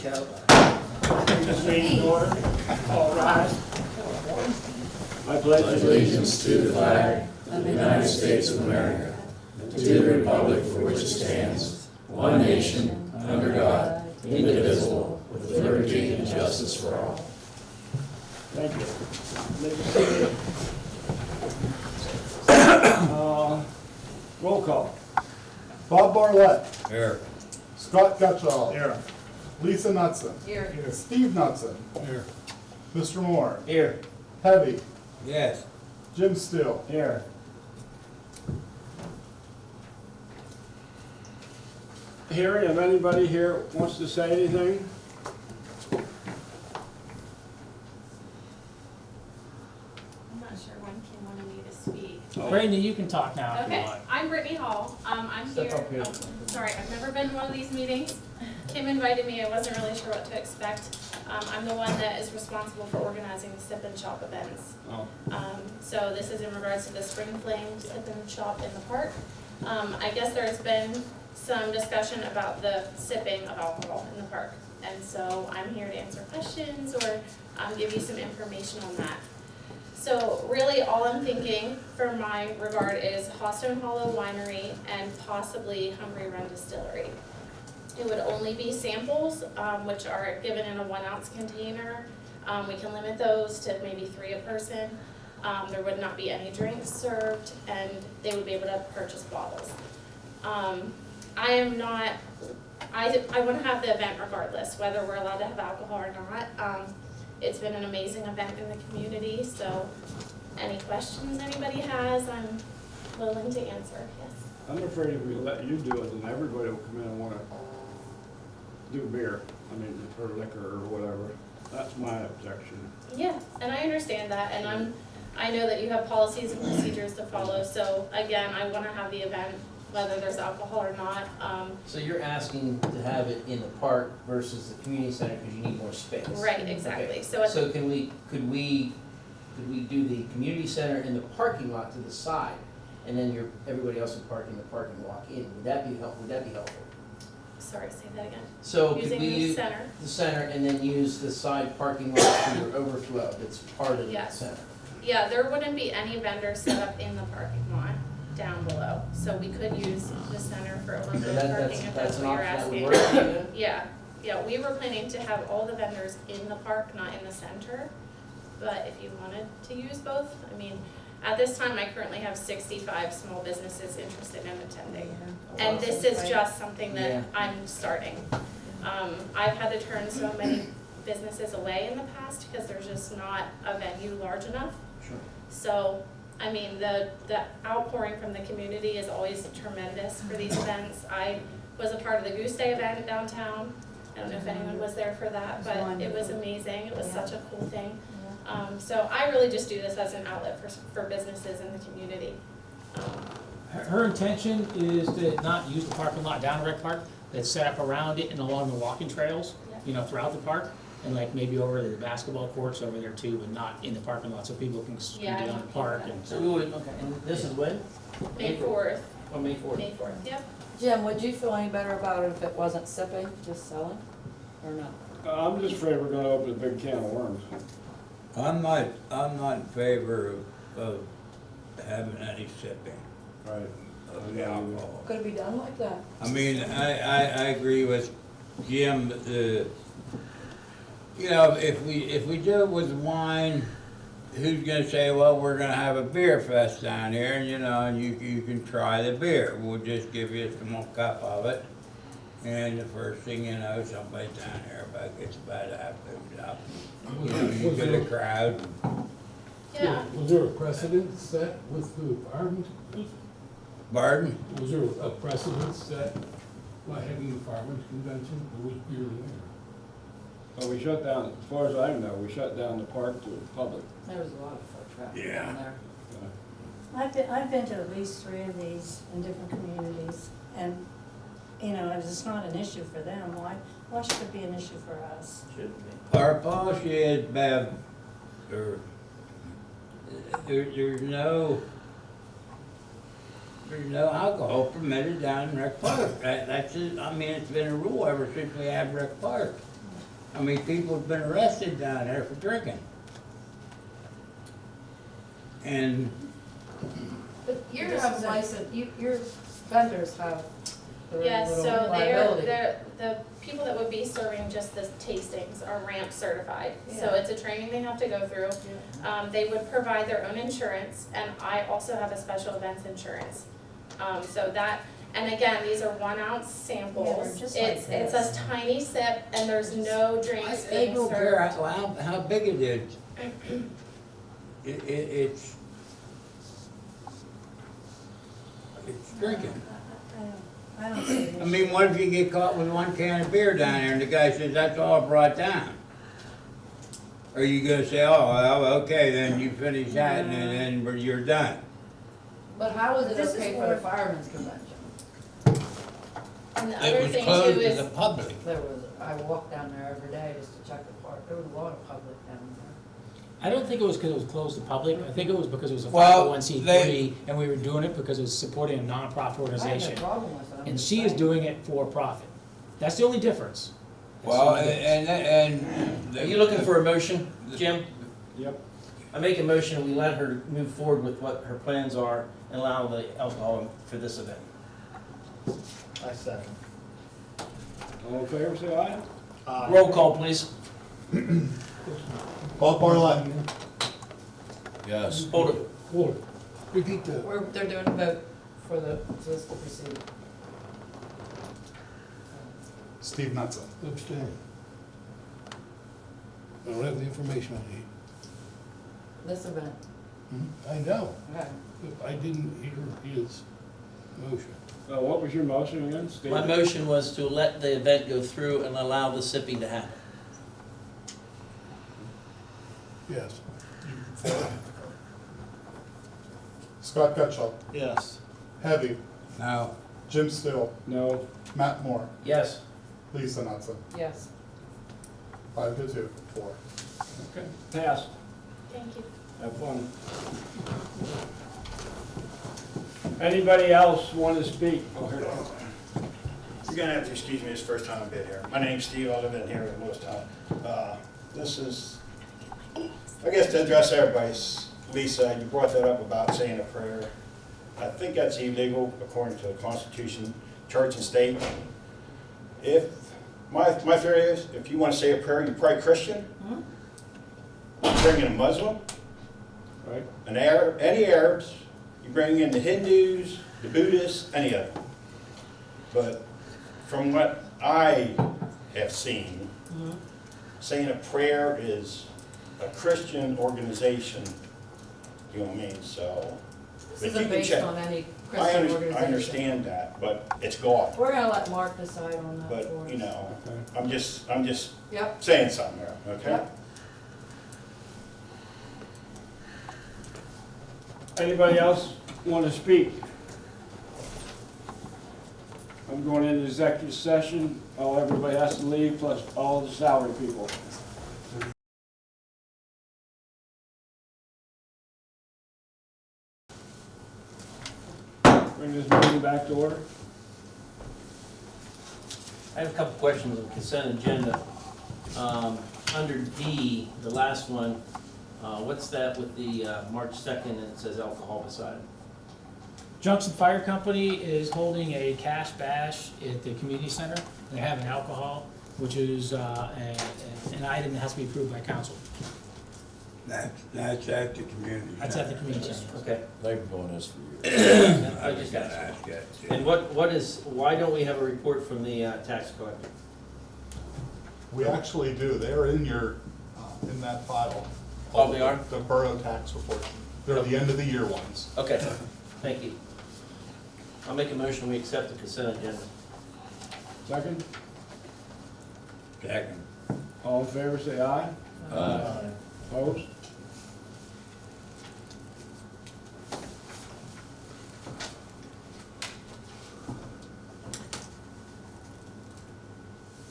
Please raise your order. All rise. I pledge allegiance to the flag of the United States of America, and to the republic for which it stands, one nation, under God, indivisible, with liberty and justice for all. Thank you. Roll call. Bob Barlett. Here. Scott Gutschall. Here. Lisa Knudsen. Here. Steve Knudsen. Here. Mr. Moore. Here. Heavy. Yes. Jim Still. Here. Hearing if anybody here wants to say anything? I'm not sure when Kim wanted me to speak. Brandon, you can talk now if you Okay, want. I'm Brittany Hall. I'm Step here. up here. Oh, sorry, I've never been to one of these meetings. Kim invited me. I wasn't really sure what to expect. I'm the one that is responsible for organizing the Sip and Shop events. Oh. So this is in regards to the Spring Flame Sip and Shop in the park. I guess there's been some discussion about the sipping of alcohol in the park. And so I'm here to answer questions or give you some information on that. So really all I'm thinking for my regard is Hawstone Hollow Winery and possibly Hungry Run Distillery. It would only be samples, which are given in a 1 ounce container. We can limit those to maybe 3 a person. There would not be any drinks served, and they would be able to purchase bottles. I am not, I want to have the event regardless, whether we're allowed to have alcohol or not. It's been an amazing event in the community, so any questions anybody has, I'm willing to answer, yes. I'm afraid if we let you do it, then everybody will come in and want to do beer, or liquor or whatever. That's my objection. Yeah, and I understand that, and I know that you have policies and procedures to follow, so again, I want to have the event, whether there's alcohol or not. So you're asking to have it in the park versus the community center because you need more space? Right, exactly, Okay. so it's, So could we do the community center in the parking lot to the side, and then everybody else would park in the park and walk in? Would that be helpful? sorry, say that again. So could Using we the use center, the center and then use the side parking lot for your overflow that's part of the Yes. center? yeah, there wouldn't be any vendors set up in the parking lot down below, so we could use the center for overflow So parking if that's an what you're option that asking. would work for you? Yeah, we were planning to have all the vendors in the park, not in the center, but if you wanted to use both, at this time, I currently have 65 small businesses interested in attending. And this is just something that Yeah. I'm starting. I've had to turn so many businesses away in the past because there's just not a venue large enough. Sure. So, the outpouring from the community is always tremendous for these events. I was a part of the Goose Day event downtown. I don't know if anyone was there for that, but it was amazing. It was such a cool thing. So I really just do this as an outlet for businesses in the community. Her intention is to not use the parking lot down Rec Park, that's set up around it and along the walking trails, throughout the park. And like maybe over the basketball courts over there too, but not in the parking lot, so people can Yeah, I get don't on the think park that- and. So we would, okay, and this is when? May 4th, Oh, May 4th. May 4th, yep. Jim, would you feel any better about it if it wasn't sipping, just selling, or not? I'm just afraid we're gonna open a big can of worms. I'm not in favor of having any sipping Right. of the alcohol. Could it be done like that? I mean, I agree with Jim, if we do it with wine, who's gonna say, well, we're gonna have a beer fest down here, and you can try the beer. We'll just give you a small cup of it. And the first thing you know, somebody down here gets about half booted up. You get a crowd. Yeah, Was there a precedent set with the firemen's? Pardon? Was there a precedent set by having the firemen's convention? There was beer there. But we shut down, as far as I know, we shut down the park to the public. There was a lot of foot traffic Yeah. down there. I've been to at least 3 of these in different communities, and, if it's not an issue for them, why should it be an issue for us? Shouldn't be. Our policy is, Bev, there's no alcohol permitted down in Rec Park. That's just, it's been a rule ever since we have Rec Park. I mean, people have been arrested down there for drinking. And But you have license, your vendors have their Yes, little so liability. the people that would be serving just the tastings are ramp certified. So Yeah. it's a training they have to go through. They would provide their own insurance, and I also have a special events insurance. So that, and again, these are 1 ounce samples. just like It's this. a tiny sip, and there's no drinks I being don't care served. how big it is. It's drinking. I don't see an I mean, what if you get caught with 1 can of beer down there and the guy says, that's all I brought down? Are you gonna say, oh, well, okay, then you finish that and then you're done? But how is it This is okay for more- the firemen's convention? And the It other was thing closed too to is, the public. There was, I walked down there every day just to check the park, there was a lot of public down there. I don't think it was because it was closed to public, I think it was because it was a Well, 501c3, and we were doing it because it was supporting a nonprofit I have organization. no problem with it, I'm And just she is saying. doing it for profit. That's the only difference. That's the Well, only difference. and. Are you looking for a motion, Jim? Yep. I make a motion, we let her move forward with what her plans are and allow the alcohol for this event. I second. All in favor, say aye. Roll call, please. Bob Barlett. Yes. Hold it. Hold it. Repeat that. They're doing a vote for this to proceed. Steve Knutson. Abstain. I don't have the information I need. This event, I know, okay. but I didn't hear his motion. What was your motion again, Steve? My motion was to let the event go through and allow the sipping to happen. Yes. Scott Gutschall. Yes. Heavy. No, Jim Still. No. Matt Moore. Yes. Lisa Knutson. Yes. 5 to 2, 4. Okay. Passed. thank you. Have fun. Anybody else want to speak? Oh, here. You're gonna have to excuse me, it's the first time I've been here. My name's Steve, I live in here in Lewistown. This is, I guess to address everybody's, Lisa, you brought that up about saying a prayer. I think that's illegal according to the Constitution, church and state. If, my theory is, if you wanna say a prayer, you're probably Christian. You bring in a Muslim, Right? an Arab, any Arabs, you bring in the Hindus, the Buddhists, any of them. But from what I have seen, saying a prayer is a Christian organization, you know what I mean, so. This but you isn't can based check. on any I Christian organization. I understand that, but it's God. We're gonna let Mark decide on that But, for us. you know, Okay. I'm just Yep, saying something there, okay? Yep. Anybody else want to speak? I'm going into executive session. Everybody has to leave, plus all the salary people. Bring this meeting back to order. I have a couple questions on the consent agenda. Under D, the last one, what's that with the March 2nd and it says alcohol beside it? Junction Fire Company is holding a cash bash at the community center. They're having alcohol, which is an item that has to be approved by council. that's at the community. That's at the community center. Okay. They've been doing this for years. I just gotta asked. ask that too. And why don't we have a report from the tax collector? We actually do. They're in your, in that file. Oh, they are? The borough tax report. They're the end of the year ones. Okay, thank you. I'll make a motion, we accept the consent agenda. Second? Second. All in favor, say aye. Opposed?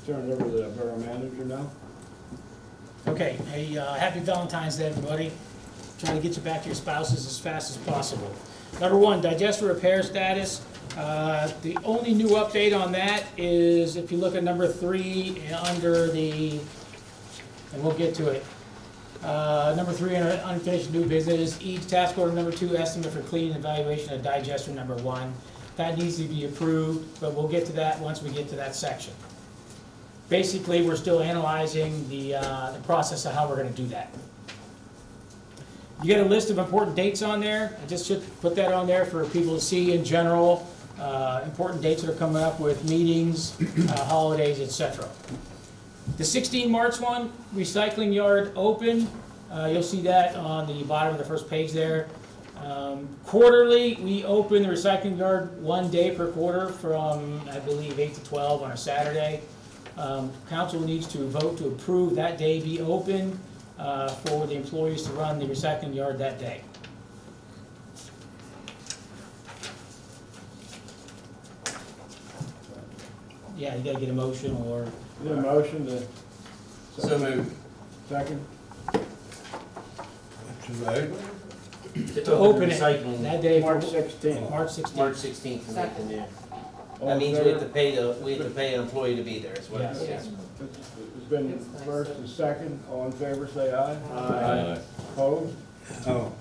Turn it over to the borough manager now. Okay, hey, happy Valentine's Day, everybody. Trying to get you back to your spouses as fast as possible. Number one, digester repair status. The only new update on that is if you look at number 3, under the and we'll get to it. Number 3, under unfinished new business, each task order number 2, estimate for cleaning and evaluation of digester number 1. That needs to be approved, but we'll get to that once we get to that section. Basically, we're still analyzing the process of how we're gonna do that. You get a list of important dates on there. I just should put that on there for people to see in general. Important dates that are coming up with meetings, holidays, etc. The 16 March one, recycling yard open. You'll see that on the bottom of the first page there. Quarterly, we open the recycling yard 1 day per quarter from, I believe, 8 to 12 on a Saturday. Council needs to vote to approve that day be open for the employees to run the recycling yard that day. Yeah, you gotta get a motion or, Need a motion to. So moved. Second? to open it Recycling. that day. for- March 16th. March 16th. March 16th to make the new. All That in means favor? we have to pay an employee to be there, is what it Yes. is. It's been first and second, all in favor, say aye. Aye. Opposed? Oh,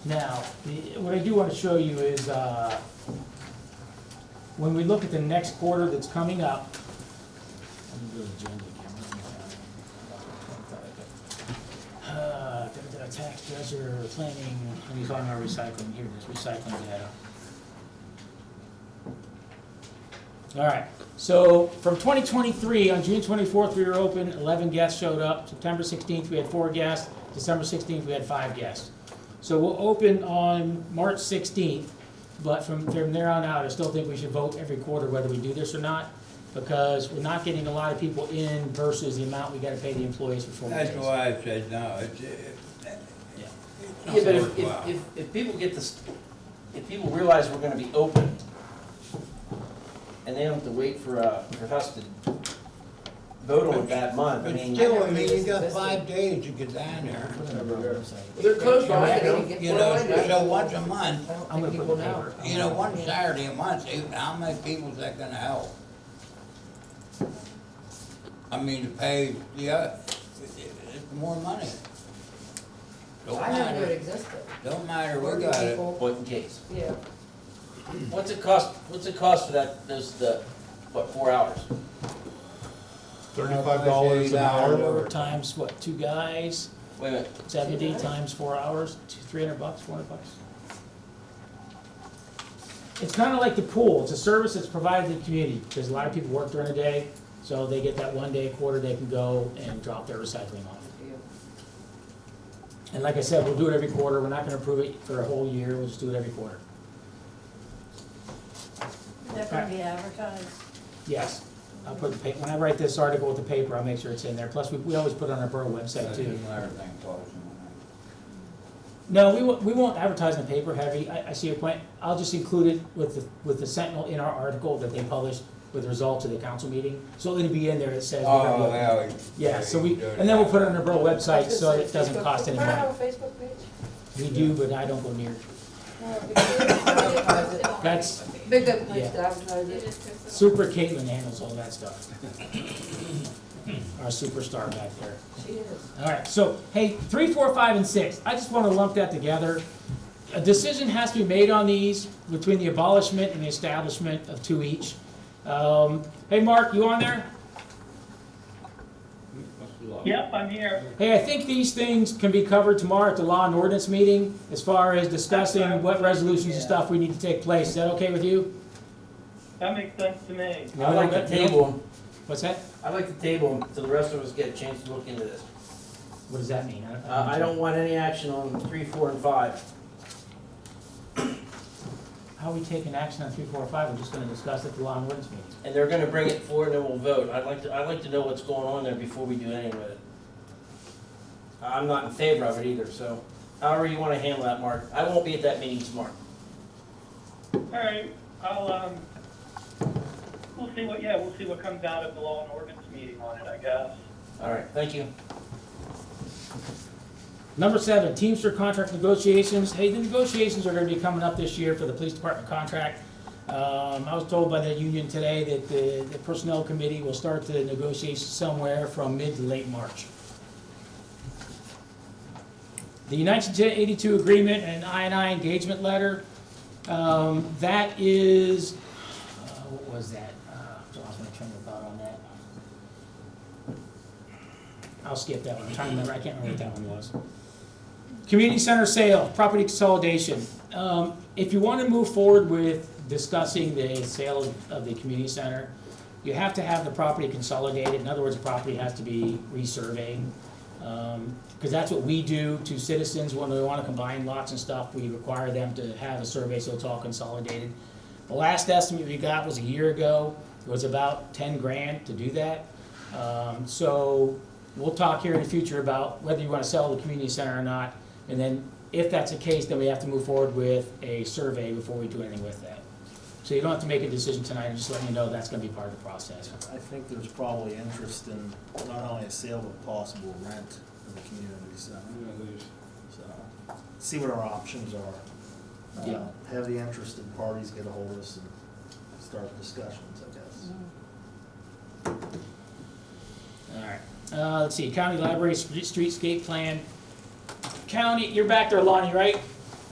Now, what I do want to show you is, when we look at the next quarter that's coming up. Let me go to the agenda again. Tax, treasurer, planning, let me find our recycling, here it is, recycling data. All right, so from 2023, on June 24th, we were open, 11 guests showed up. September 16th, we had 4 guests. December 16th, we had 5 guests. So we'll open on March 16th, but from there on out, I still think we should vote every quarter whether we do this or not, because we're not getting a lot of people in versus the amount we gotta pay the employees for 4 days. that's why I said no, it's Yeah, but not worthwhile. if people get this, if people realize we're gonna be open, and they don't have to wait for us to vote on it that month, I But mean. still, I mean, you got 5 days to get down there. They're closed by, I don't get You know, so once a month, I'm gonna put the paper. you know, one Saturday a month, how many people's that gonna help? I mean, to pay, it's more money. Don't I never knew it matter, existed. don't matter, we got it. Point in case. Yeah. What's it cost for that, the 4 hours? $35 an hour. Four times, what, 2 guys, Wait a minute, 70 times 4 hours, $300, $400. It's kind of like the pool, it's a service that's provided to the community, because a lot of people work during the day, so they get that 1 day a quarter they can go and drop their recycling off. And like I said, we'll do it every quarter, we're not gonna approve it for a whole year, we'll just do it every quarter. Is that gonna be advertised? Yes, I'll put the when I write this article with the paper, I'll make sure it's in there, plus we always put it on our borough website too. Everything closing. No, we won't advertise in the paper heavy, I see your point, I'll just include it with the Sentinel in our article that they published with the results of the council meeting, so it'll be in there, it says. we're gonna be Oh, open. yeah. Yeah, so and then we'll put it on the borough website, so it doesn't cost any Do I money. have a Facebook page? We do, but I don't go near it. That's, Big good place Yeah. to advertise You it. just took some- Super Caitlin handles all that stuff. Our superstar back there. She is. All right, so, hey, 3, 4, 5, and 6, I just want to lump that together. A decision has to be made on these between the abolishment and the establishment of 2 each. Hey, Mark, you on there? Yep, I'm here. Hey, I think these things can be covered tomorrow at the Law and Ordinance meeting, as far as discussing what resolutions and stuff we need to take place. Is that okay with you? That makes sense to me. I'd like to table them, What's that? I'd like to table them till the rest of us get a chance to look into this. What does that mean? I don't want any action on 3, 4, and 5. How are we taking action on 3, 4, or 5? We're just gonna discuss it at the Law and Ordinance meeting. And they're gonna bring it forward and then we'll vote. I'd like to know what's going on there before we do anything with it. I'm not in favor of it either, so however you wanna handle that, Mark. I won't be at that meeting tomorrow. All right, we'll see what comes out of the law and ordinance meeting on it, I guess. All right, thank you. Number 7, Teamster contract negotiations. Hey, the negotiations are gonna be coming up this year for the police department contract. I was told by the union today that the personnel committee will start the negotiations somewhere from mid to late March. The 1982 agreement and I&I engagement letter, that is, what was that? I lost my train of thought on that. I'll skip that one. I'm trying to remember. I can't remember what that one was. Community center sale, property consolidation. If you want to move forward with discussing the sale of the community center, you have to have the property consolidated. In other words, the property has to be resurveyed. Because that's what we do to citizens when we want to combine lots and stuff. We require them to have a survey so it's all consolidated. The last estimate we got was a year ago. It was about 10 grand to do that. So we'll talk here in the future about whether you want to sell the community center or not. And then if that's the case, then we have to move forward with a survey before we do anything with that. So you don't have to make a decision tonight, I'm just letting you know that's going to be part of the process. I think there's probably interest in not only a sale, but possible rent of the community center. So, see what our options are. Yeah. Have the interested parties get a hold of us and start discussions, I guess. All right. Let's see, county library streetscape plan. County, you're back there, Lonnie, right?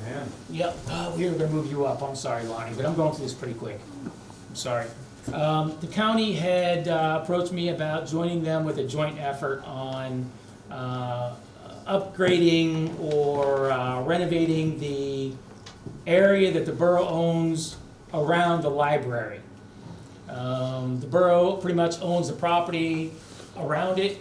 Man. Yep. We were gonna move you up. I'm sorry, Lonnie, but I'm going through this pretty quick. I'm sorry. The county had approached me about joining them with a joint effort on upgrading or renovating the area that the borough owns around the library. The borough pretty much owns the property around it.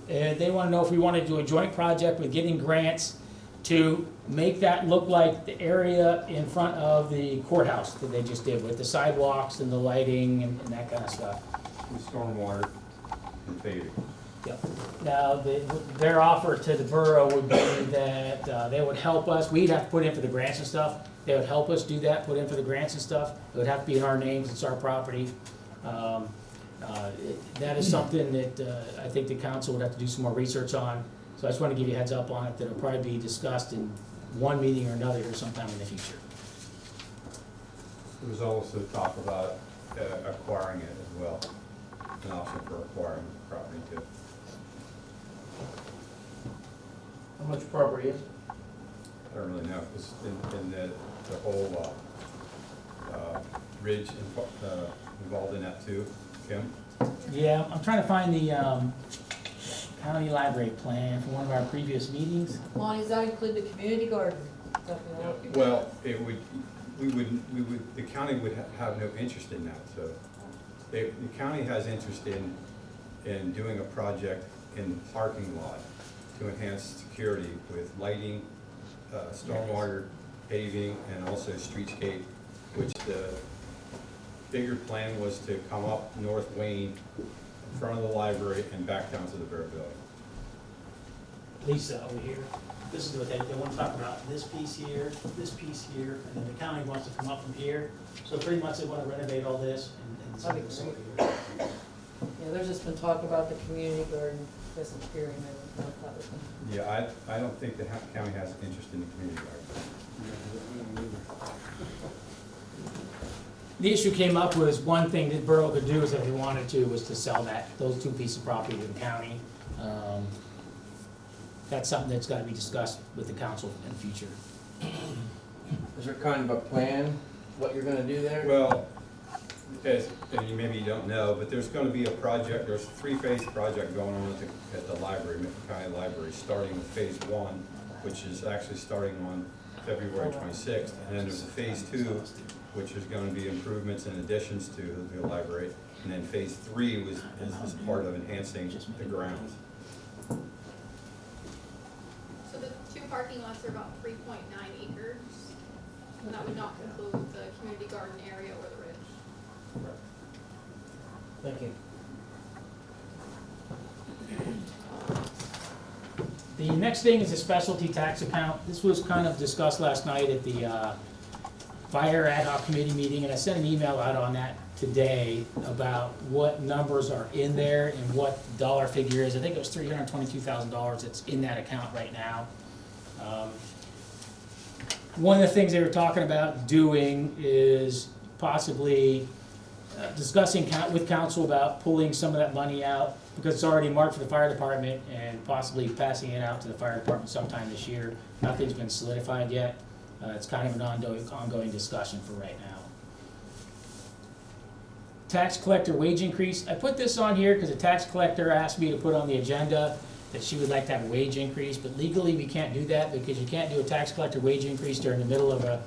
And they want to know if we want to do a joint project with getting grants to make that look like the area in front of the courthouse that they just did with the sidewalks and the lighting and that kind of stuff. And stormwater and paving. Yep. Now, their offer to the borough would be that they would help us. We'd have to put in for the grants and stuff. They would help us do that, put in for the grants and stuff. It would have to be in our names, it's our property. That is something that I think the council would have to do some more research on. So I just want to give you a heads up on it, that it'll probably be discussed in one meeting or another here sometime in the future. There was also talk about acquiring it as well, an option for acquiring the property too. How much property is it? I don't really know, because in the whole ridge involved in that too, Kim? Yeah, I'm trying to find the county library plan from one of our previous meetings. Lonnie, does that include the community garden? Well, the county would have no interest in that, so. The county has interest in doing a project in the parking lot to enhance security with lighting, stormwater, paving, and also streetscape, which the bigger plan was to come up North Wayne in front of the library and back down to the Borough Building. Lisa over here, this is what they want to talk about, this piece here, and then the county wants to come up from here. So pretty much they want to renovate all this and That'd be some great. Yeah, there's just been talk about the community garden disappearing, I don't know if that was Yeah, I don't think the county has interest in the community garden. The issue came up was one thing that borough could do is if they wanted to, was to sell those two pieces of property to the county. That's something that's gotta be discussed with the council in the future. Is there kind of a plan, what you're gonna do there? Well, and maybe you don't know, but there's gonna be a project, there's a three-phase project going on at the library, Mifflin County Library, starting with phase one, which is actually starting on February 26th. And then there's a phase two, which is gonna be improvements and additions to the library. And then phase three is part of enhancing the grounds. So the two parking lots are about 3.9 acres, and that would not include the community garden area or the ridge. Thank you. The next thing is a specialty tax account. This was kind of discussed last night at the fire ad hoc committee meeting, and I sent an email out on that today about what numbers are in there and what the dollar figure is. I think it was $322,000 that's in that account right now. One of the things they were talking about doing is possibly discussing with council about pulling some of that money out, because it's already marked for the fire department, and possibly passing it out to the fire department sometime this year. Nothing's been solidified yet. It's kind of an ongoing discussion for right now. Tax collector wage increase. I put this on here because the tax collector asked me to put on the agenda that she would like to have a wage increase, but legally we can't do that because you can't do a tax collector wage increase during the middle of a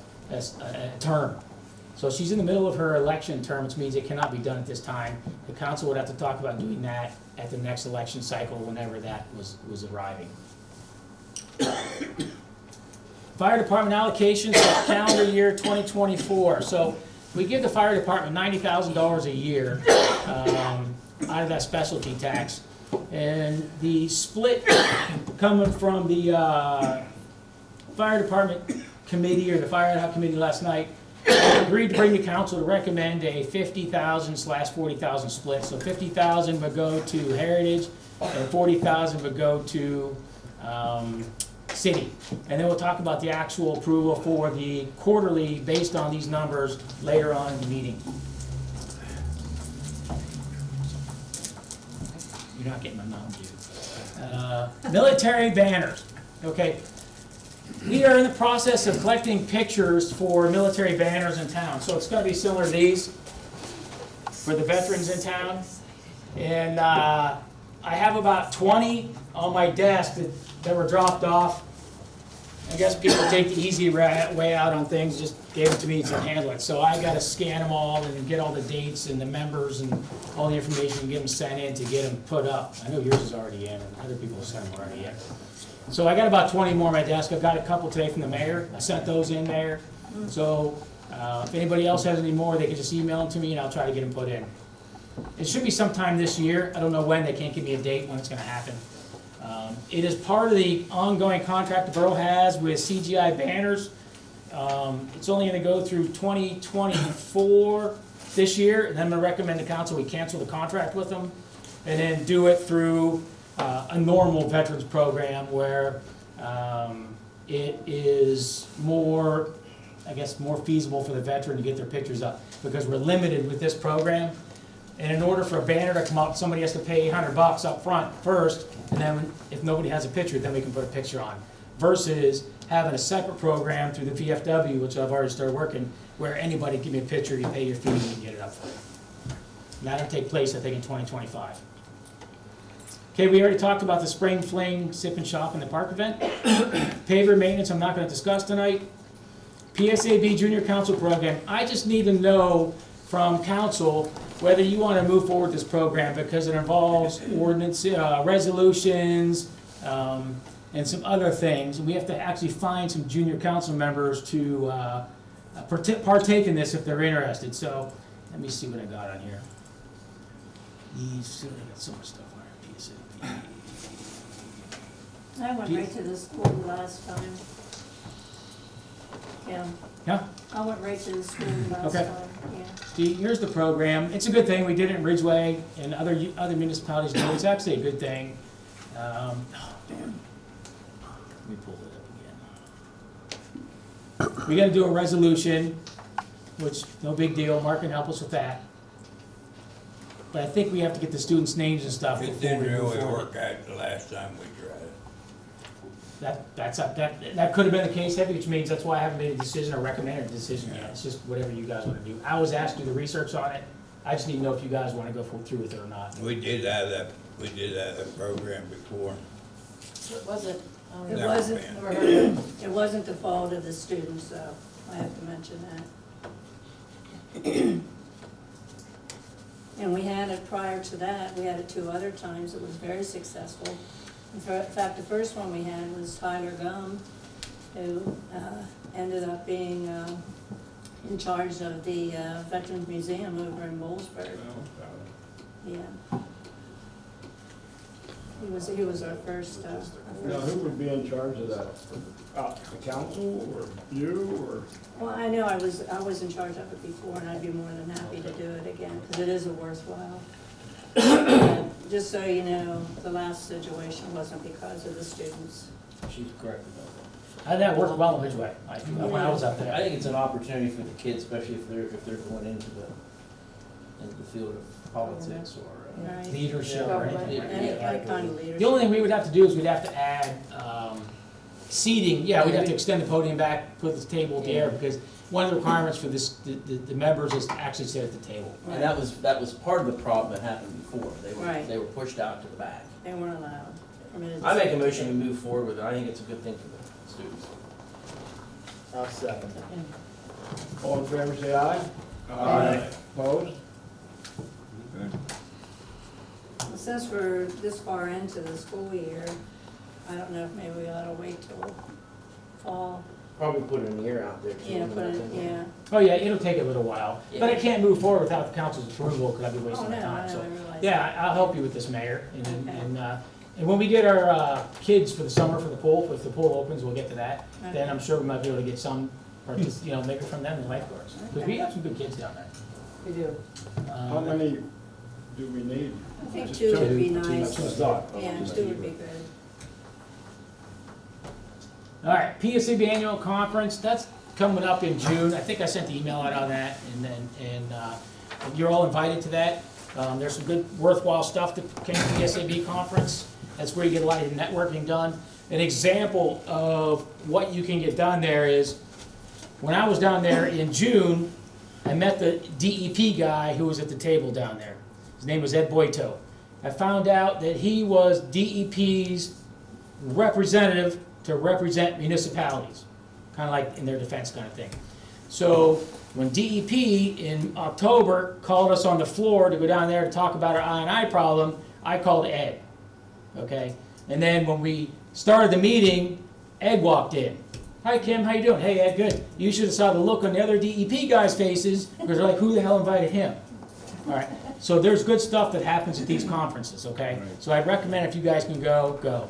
term. So she's in the middle of her election term, which means it cannot be done at this time. The council would have to talk about doing that at the next election cycle, whenever that was arriving. Fire department allocations for calendar year 2024. So we give the fire department $90,000 a year out of that specialty tax. And the split coming from the fire department committee, or the fire ad hoc committee last night, agreed to bring the council to recommend a 50,000/40,000 split. So 50,000 would go to Heritage, and 40,000 would go to City. And then we'll talk about the actual approval for the quarterly based on these numbers later on in the meeting. You're not getting my Mountain Dew. Military banners. Okay. We are in the process of collecting pictures for military banners in town. So it's going to be similar to these for the veterans in town. And I have about 20 on my desk that were dropped off. I guess people take the easy way out on things, just gave it to me to handle it. So I got to scan them all and get all the dates and the members and all the information and get them sent in to get them put up. I know yours is already in, and other people have sent them already in. So I got about 20 more on my desk. I've got a couple today from the mayor. I sent those in there. So if anybody else has any more, they can just email them to me and I'll try to get them put in. It should be sometime this year. I don't know when. They can't give me a date when it's going to happen. It is part of the ongoing contract the borough has with CGI Banners. It's only going to go through 2024 this year, and then I'm going to recommend to council we cancel the contract with them and then do it through a normal veterans program where it is more, I guess, more feasible for the veteran to get their pictures up, because we're limited with this program. And in order for a banner to come up, somebody has to pay $100 up front first, and then if nobody has a picture, then we can put a picture on. Versus having a separate program through the VFW, which I've already started working, where anybody give me a picture, you pay your fee, and you get it up for you. And that'll take place, I think, in 2025. Okay, we already talked about the Spring Fling Sip and Shop in the Park event. Paver maintenance, I'm not going to discuss tonight. PSAB Junior Council Program, I just need to know from council whether you want to move forward this program, because it involves ordinance, resolutions, and some other things. We have to actually find some junior council members to partake in this if they're interested. So let me see what I got on here. I got so much stuff on here. PSAB. I went right to the school last time. Yeah. Yeah? I went right to the school last Okay. time, yeah. See, here's the program. It's a good thing. We did it in Ridgeway, and other municipalities do. It's actually a good thing. Oh, damn. Let me pull it up again. We got to do a resolution, which, no big deal. Mark can help us with that. But I think we have to get the students' names and stuff. It before didn't we move really forward. work out the last time we tried it. That could have been the case, Heavy, which means that's why I haven't made a decision or recommended a decision yet. It's just whatever you guys want to do. I was asked to do the research on it. I just need to know if you guys want to go through with it or not. We did have that program before. What was it? It Never wasn't, been. never heard of it. It wasn't the fault of the students, though. I have to mention that. And we had it prior to that, we had it 2 other times. It was very successful. In fact, the first one we had was Tyler Gum, who ended up being in charge of the Veterans Museum over in Bollesburg. Yeah. He was our first. Now, who would be in charge of that? The council, or you, or? Well, I know I was in charge of it before, and I'd be more than happy to do it again, because it is a worthwhile. Just so you know, the last situation wasn't because of the students. She's correct about That worked well in Ridgeway, when I was up I there. think it's an opportunity for the kids, especially if they're going into the field of politics or. Right. Leadership or anything. Yeah. Any kind of leadership. The only thing we would have to do is we'd have to add, seating, yeah, we'd have to extend the podium back, put the table at the air, because one of the requirements for this, the members is to actually sit at the table. And that was part of the problem that happened before. Right. They were pushed out to the back. They weren't allowed. Permitted to I make a sit. motion to move forward with it. I think it's a good thing for the students. I'll second. All in favor, say aye. Aye. Opposed? Okay. Well, since we're this far into the school year, I don't know if maybe we ought to wait till fall. Probably put an ear out there too. Yeah, put it, yeah. Oh, yeah, it'll take a little while, but I Yeah. can't move forward without the council's approval, because I'd be Oh, wasting no, my time, I so. realize. Yeah, I'll help you with this, Mayor, Okay. and when we get our, kids for the summer for the pool, if the pool opens, we'll get to that. Then Okay. I'm sure we might be able to get some, maybe from them, the lifeguards, because we have some good kids down there. We do. How many do we need? I think Just two would be two, nice. That's what I thought. Yeah, two would be good. All right, PSCB annual conference, that's coming up in June. I think I sent the email out on that, and you're all invited to that. There's some good worthwhile stuff that came to the PSCB conference. That's where you get a lot of networking done. An example of what you can get done there is, when I was down there in June, I met the DEP guy who was at the table down there. His name was Ed Boito. I found out that he was DEP's representative to represent municipalities, kind of like in their defense kind of thing. So when DEP in October called us on the floor to go down there to talk about our I&I problem, I called Ed, okay? And then when we started the meeting, Ed walked in. Hi, Kim, how you doing? Hey, Ed, good. You should have saw the look on the other DEP guys' faces, because they're like, who the hell invited him? All right, so there's good stuff that happens at these conferences, okay? So I'd recommend if you guys can go, go.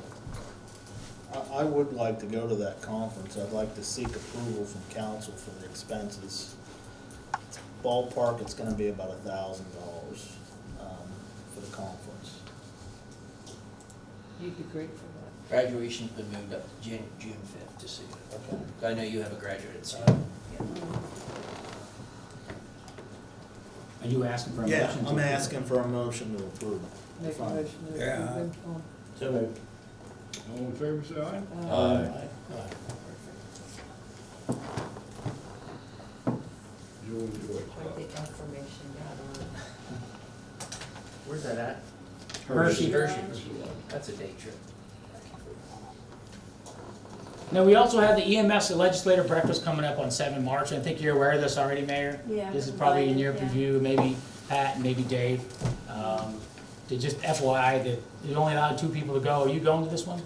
I would like to go to that conference. I'd like to seek approval from council for the expenses. Ballpark, it's gonna be about $1,000 for the conference. You'd be great for Graduation's been moved up to June 5th, just so you know. Okay. I know you have a graduate soon. Are you asking for a Yeah, motion? I'm asking for a motion to approve. Make a Fine. motion to Yeah. approve it. So moved. All in favor, say aye. Aye. You'll enjoy it. information Where's that at? Hershey. Hershey. That's a day trip. Now, we also have the EMS legislative breakfast coming up on 7 March. I think you're aware of this already, Mayor? Yeah. This is probably in your Yeah. preview, maybe Pat and maybe Dave. To just FYI that you're only allowed 2 people to go. Are you going to this one?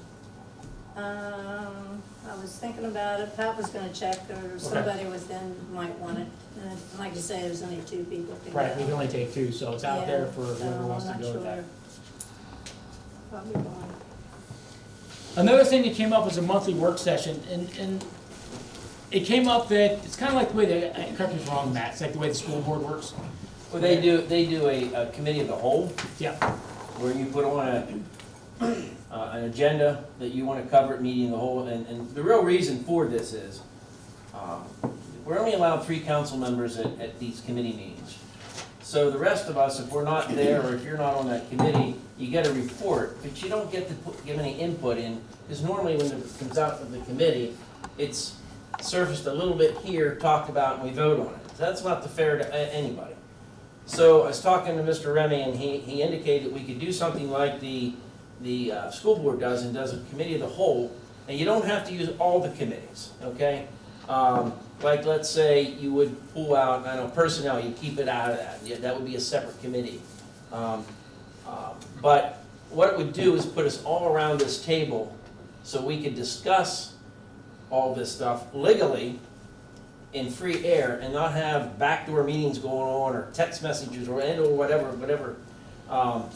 I was thinking about it, Pat was gonna check, or somebody within might want it, and like you say, there's only 2 people can go. Right, we can only take 2, so it's out there Yeah, for so whoever wants to I'm go not with that. sure. Probably going. Another thing that came up was a monthly work session, and it came up that, it's kind of like the way correct me if I'm wrong, Matt, it's like the way the school board works. Well, they do a committee of the whole, Yeah, where you put on an agenda that you want to cover at meeting the whole, and the real reason for this is, we're only allowed 3 council members at these committee meetings. So the rest of us, if we're not there, or if you're not on that committee, you get a report, but you don't get to give any input in, because normally when it comes out of the committee, it's surfaced a little bit here, talked about, and we vote on it. That's not fair to anybody. So I was talking to Mr. Remy, and he indicated we could do something like the school board does, and does a committee of the whole, and you don't have to use all the committees, okay? Like, let's say you would pull out, I don't know, personnel, you keep it out of that. Yeah, that would be a separate committee. But what it would do is put us all around this table so we could discuss all this stuff legally in free air and not have backdoor meetings going on or text messages or whatever. And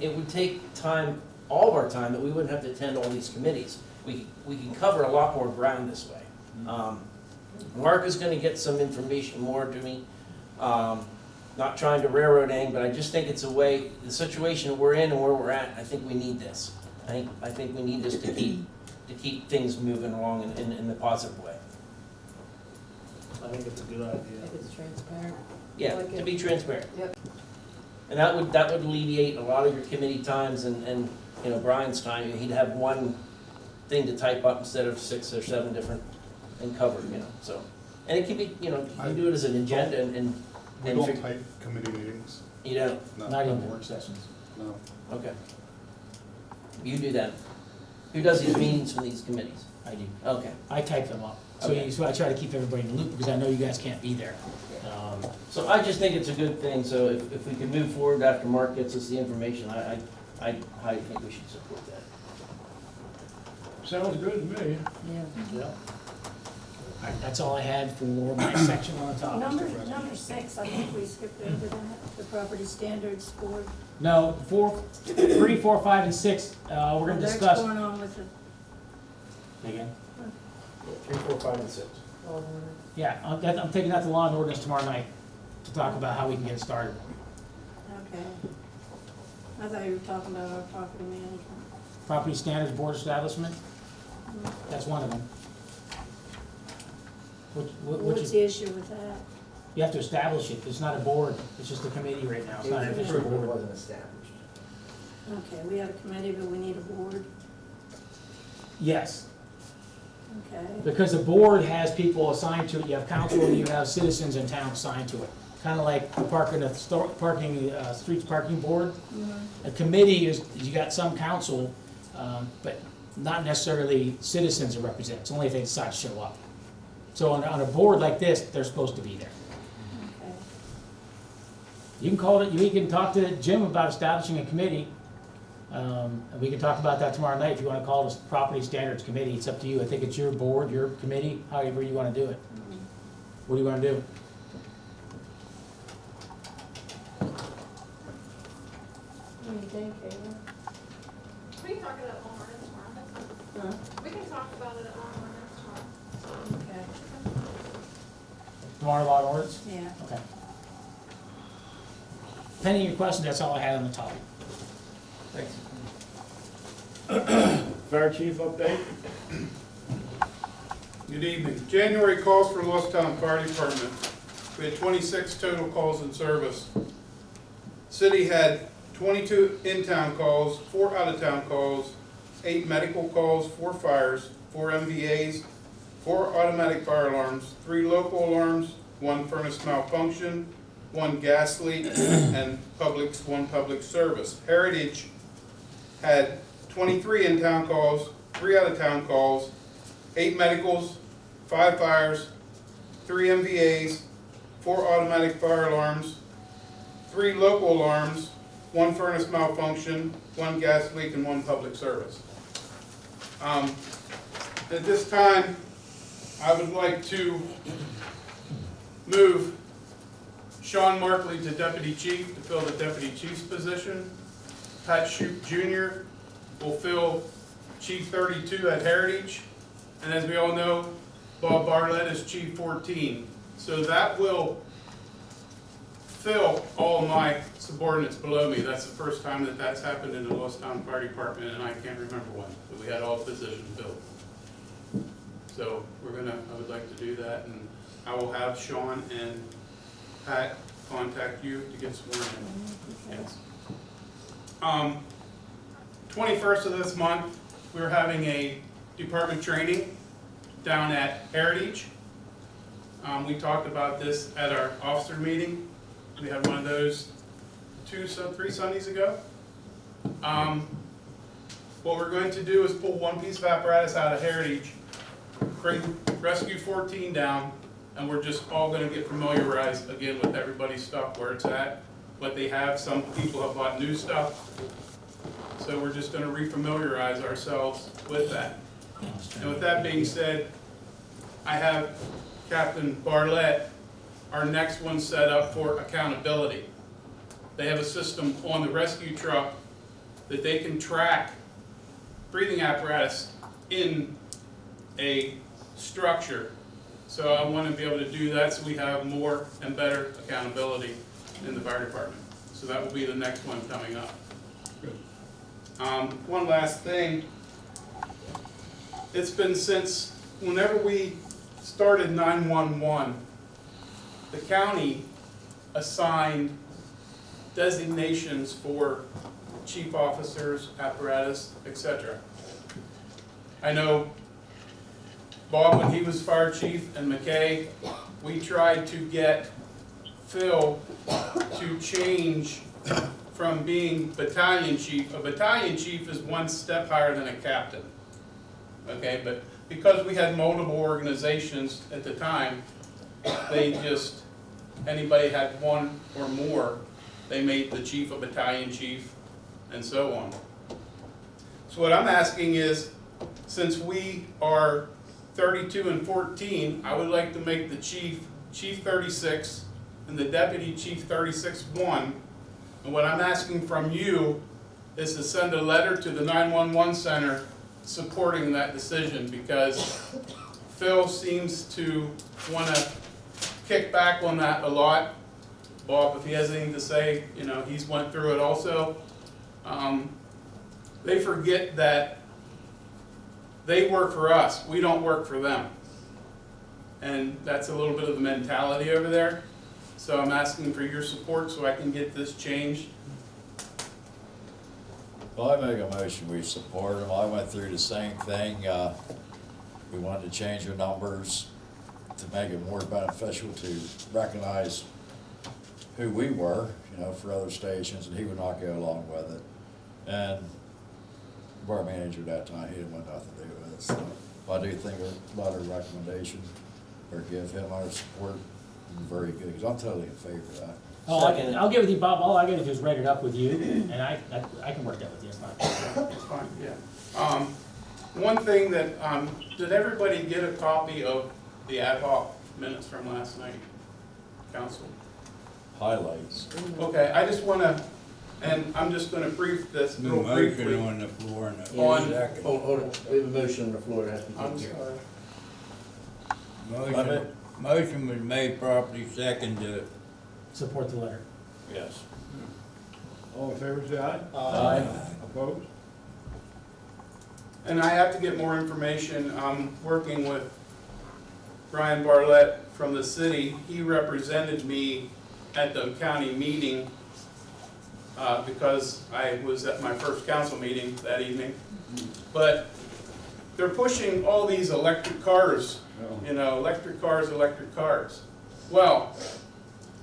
it would take time, all of our time, that we wouldn't have to attend all these committees. We can cover a lot more ground this way. Mark is going to get some information more to me. Not trying to railroad anything, but I just think it's a way, the situation we're in and where we're at, I think we need this. I think we need this to keep to keep things moving along in the positive way. I think it's a good idea. If it's transparent. Yeah, Like to it. be transparent. Yep. And that would alleviate a lot of your committee times and, you know, Brian's time. He'd have one thing to type up instead of 6 or 7 different and cover, you know, so. And it can be, you know, you can do it as an agenda and. We and don't type committee meetings. You don't? No. Not even work sessions. No. Okay. You do that. Who does these meetings from these committees? I do. Okay. I type them up. So Okay. so I try to keep everybody in the loop because I know you guys can't be there. So I just think it's a good thing, so if we can move forward after Mark gets us the information, I highly think we should support that. Sounds good to me. Yeah. Yeah. All right, that's all I had for my section on the topic. Number 6, I think we skipped over that, the property standards board. No, 4, 3, 4, 5, and 6, we're gonna What's discuss. going on with it? Again? 3, 4, 5, and 6. Yeah, I'm taking that to law and ordinance tomorrow night to talk about how we can get it started. Okay. I thought you were talking about our property management. Property standards board establishment, that's one of them. Which What's is, the issue with that? you have to establish it, it's not a board, it's just a committee right now, it's not an official board. wasn't established. Okay, we have a committee, but we need a board. Yes, Okay. because the board has people assigned to it, you have council and you have citizens in town assigned to it. Kind of like the streets parking board. A committee is, you got some council, but not necessarily citizens are represented, it's only if they decide to show up. So on a board like this, they're supposed to be there. Okay. You can call it, you can talk to Jim about establishing a committee. And we can talk about that tomorrow night if you want to call it a property standards committee, it's up to you. I think it's your board, your committee, however you want to do it. What do you want to do? What do you think, Ava? We can talk about it at law and ordinance tomorrow. Huh? We can talk about it at law and ordinance tomorrow. Okay. Tomorrow law and orders? Yeah. Okay. Pending your questions, that's all I had on the topic. Thanks. Fire chief update? Good evening. January calls for Lewistown Fire Department. We had 26 total calls in service. City had 22 in-town calls, 4 out-of-town calls, 8 medical calls, 4 fires, 4 MVAs, 4 automatic fire alarms, 3 local alarms, 1 furnace malfunction, 1 gas leak, and 1 public service. Heritage had 23 in-town calls, 3 out-of-town calls, 8 medicals, 5 fires, 3 MVAs, 4 automatic fire alarms, 3 local alarms, 1 furnace malfunction, 1 gas leak, and 1 public service. At this time, I would like to move Sean Markley to Deputy Chief to fill the Deputy Chief's position. Pat Shoup Jr. will fill Chief 32 at Heritage. And as we all know, Bob Bartlett is Chief 14. So that will fill all my subordinates below me. That's the first time that that's happened in the Lewistown Fire Department, and I can't remember when, but we had all positions filled. So I would like to do that, and I will have Sean and Pat contact you to get sworn in. Yes. 21st of this month, we're having a department training down at Heritage. We talked about this at our officer meeting. We had one of those 3 Sundays ago. What we're going to do is pull one piece of apparatus out of Heritage, bring Rescue 14 down, and we're just all going to get familiarized again with everybody's stuff, where it's at, what they have. Some people have bought new stuff, so we're just going to refamiliarize ourselves with that. And with that being said, I have Captain Bartlett, our next one, set up for accountability. They have a system on the rescue truck that they can track breathing apparatus in a structure. So I want to be able to do that so we have more and better accountability in the fire department. So that will be the next one coming up. One last thing. it's been since whenever we started 911, the county assigned designations for chief officers, apparatus, etc. I know Bob, when he was fire chief, and McKay, we tried to get Phil to change from being battalion chief. A battalion chief is one step higher than a captain. Okay, but because we had multiple organizations at the time, they just, anybody had one or more, they made the chief a battalion chief, and so on. So what I'm asking is, since we are 32 and 14, I would like to make the chief 36 and the deputy chief 36-1. And what I'm asking from you is to send a letter to the 911 center supporting that decision, because Phil seems to want to kick back on that a lot. Bob, if he has anything to say, you know, he's went through it also. They forget that they work for us, we don't work for them. And that's a little bit of the mentality over there. So I'm asking for your support so I can get this changed. Well, I make a motion, we support them. I went through the same thing. We wanted to change the numbers to make it more beneficial to recognize who we were, you know, for other stations, and he would not go along with it. And our manager at that time, he didn't want nothing to do with it. So I do think a lot of recommendation, or give him our support, is very good, because I'm totally in favor of that. Oh, I'll get with you, Bob. All I gotta do is write it up with you, and I can work that with you. It's not. That's fine, yeah. One thing that, did everybody get a copy of the ad hoc minutes from last night, council? Highlights. Okay, I just wanna, and I'm just gonna brief this real briefly. Motion on the floor and a On- second. Hold on, we have a motion on the floor that has to be I'm taken care of. sorry. Motion was made properly second to Support the letter. Yes. All in favor, say aye. Aye. Opposed? And I have to get more information. I'm working with Brian Barlett from the city. He represented me at the county meeting because I was at my first council meeting that evening. But they're pushing all these electric cars, you know, electric cars, electric cars. Well,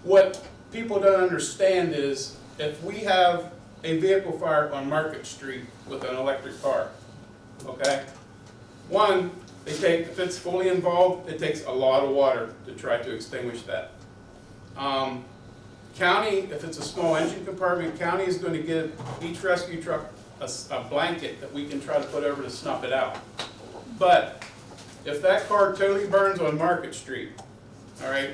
what people don't understand is if we have a vehicle fire on Market Street with an electric car, okay? One, if it's fully involved, it takes a lot of water to try to extinguish that. County, if it's a small engine compartment, county is going to give each rescue truck a blanket that we can try to put over to snuff it out. But if that car totally burns on Market Street, all right,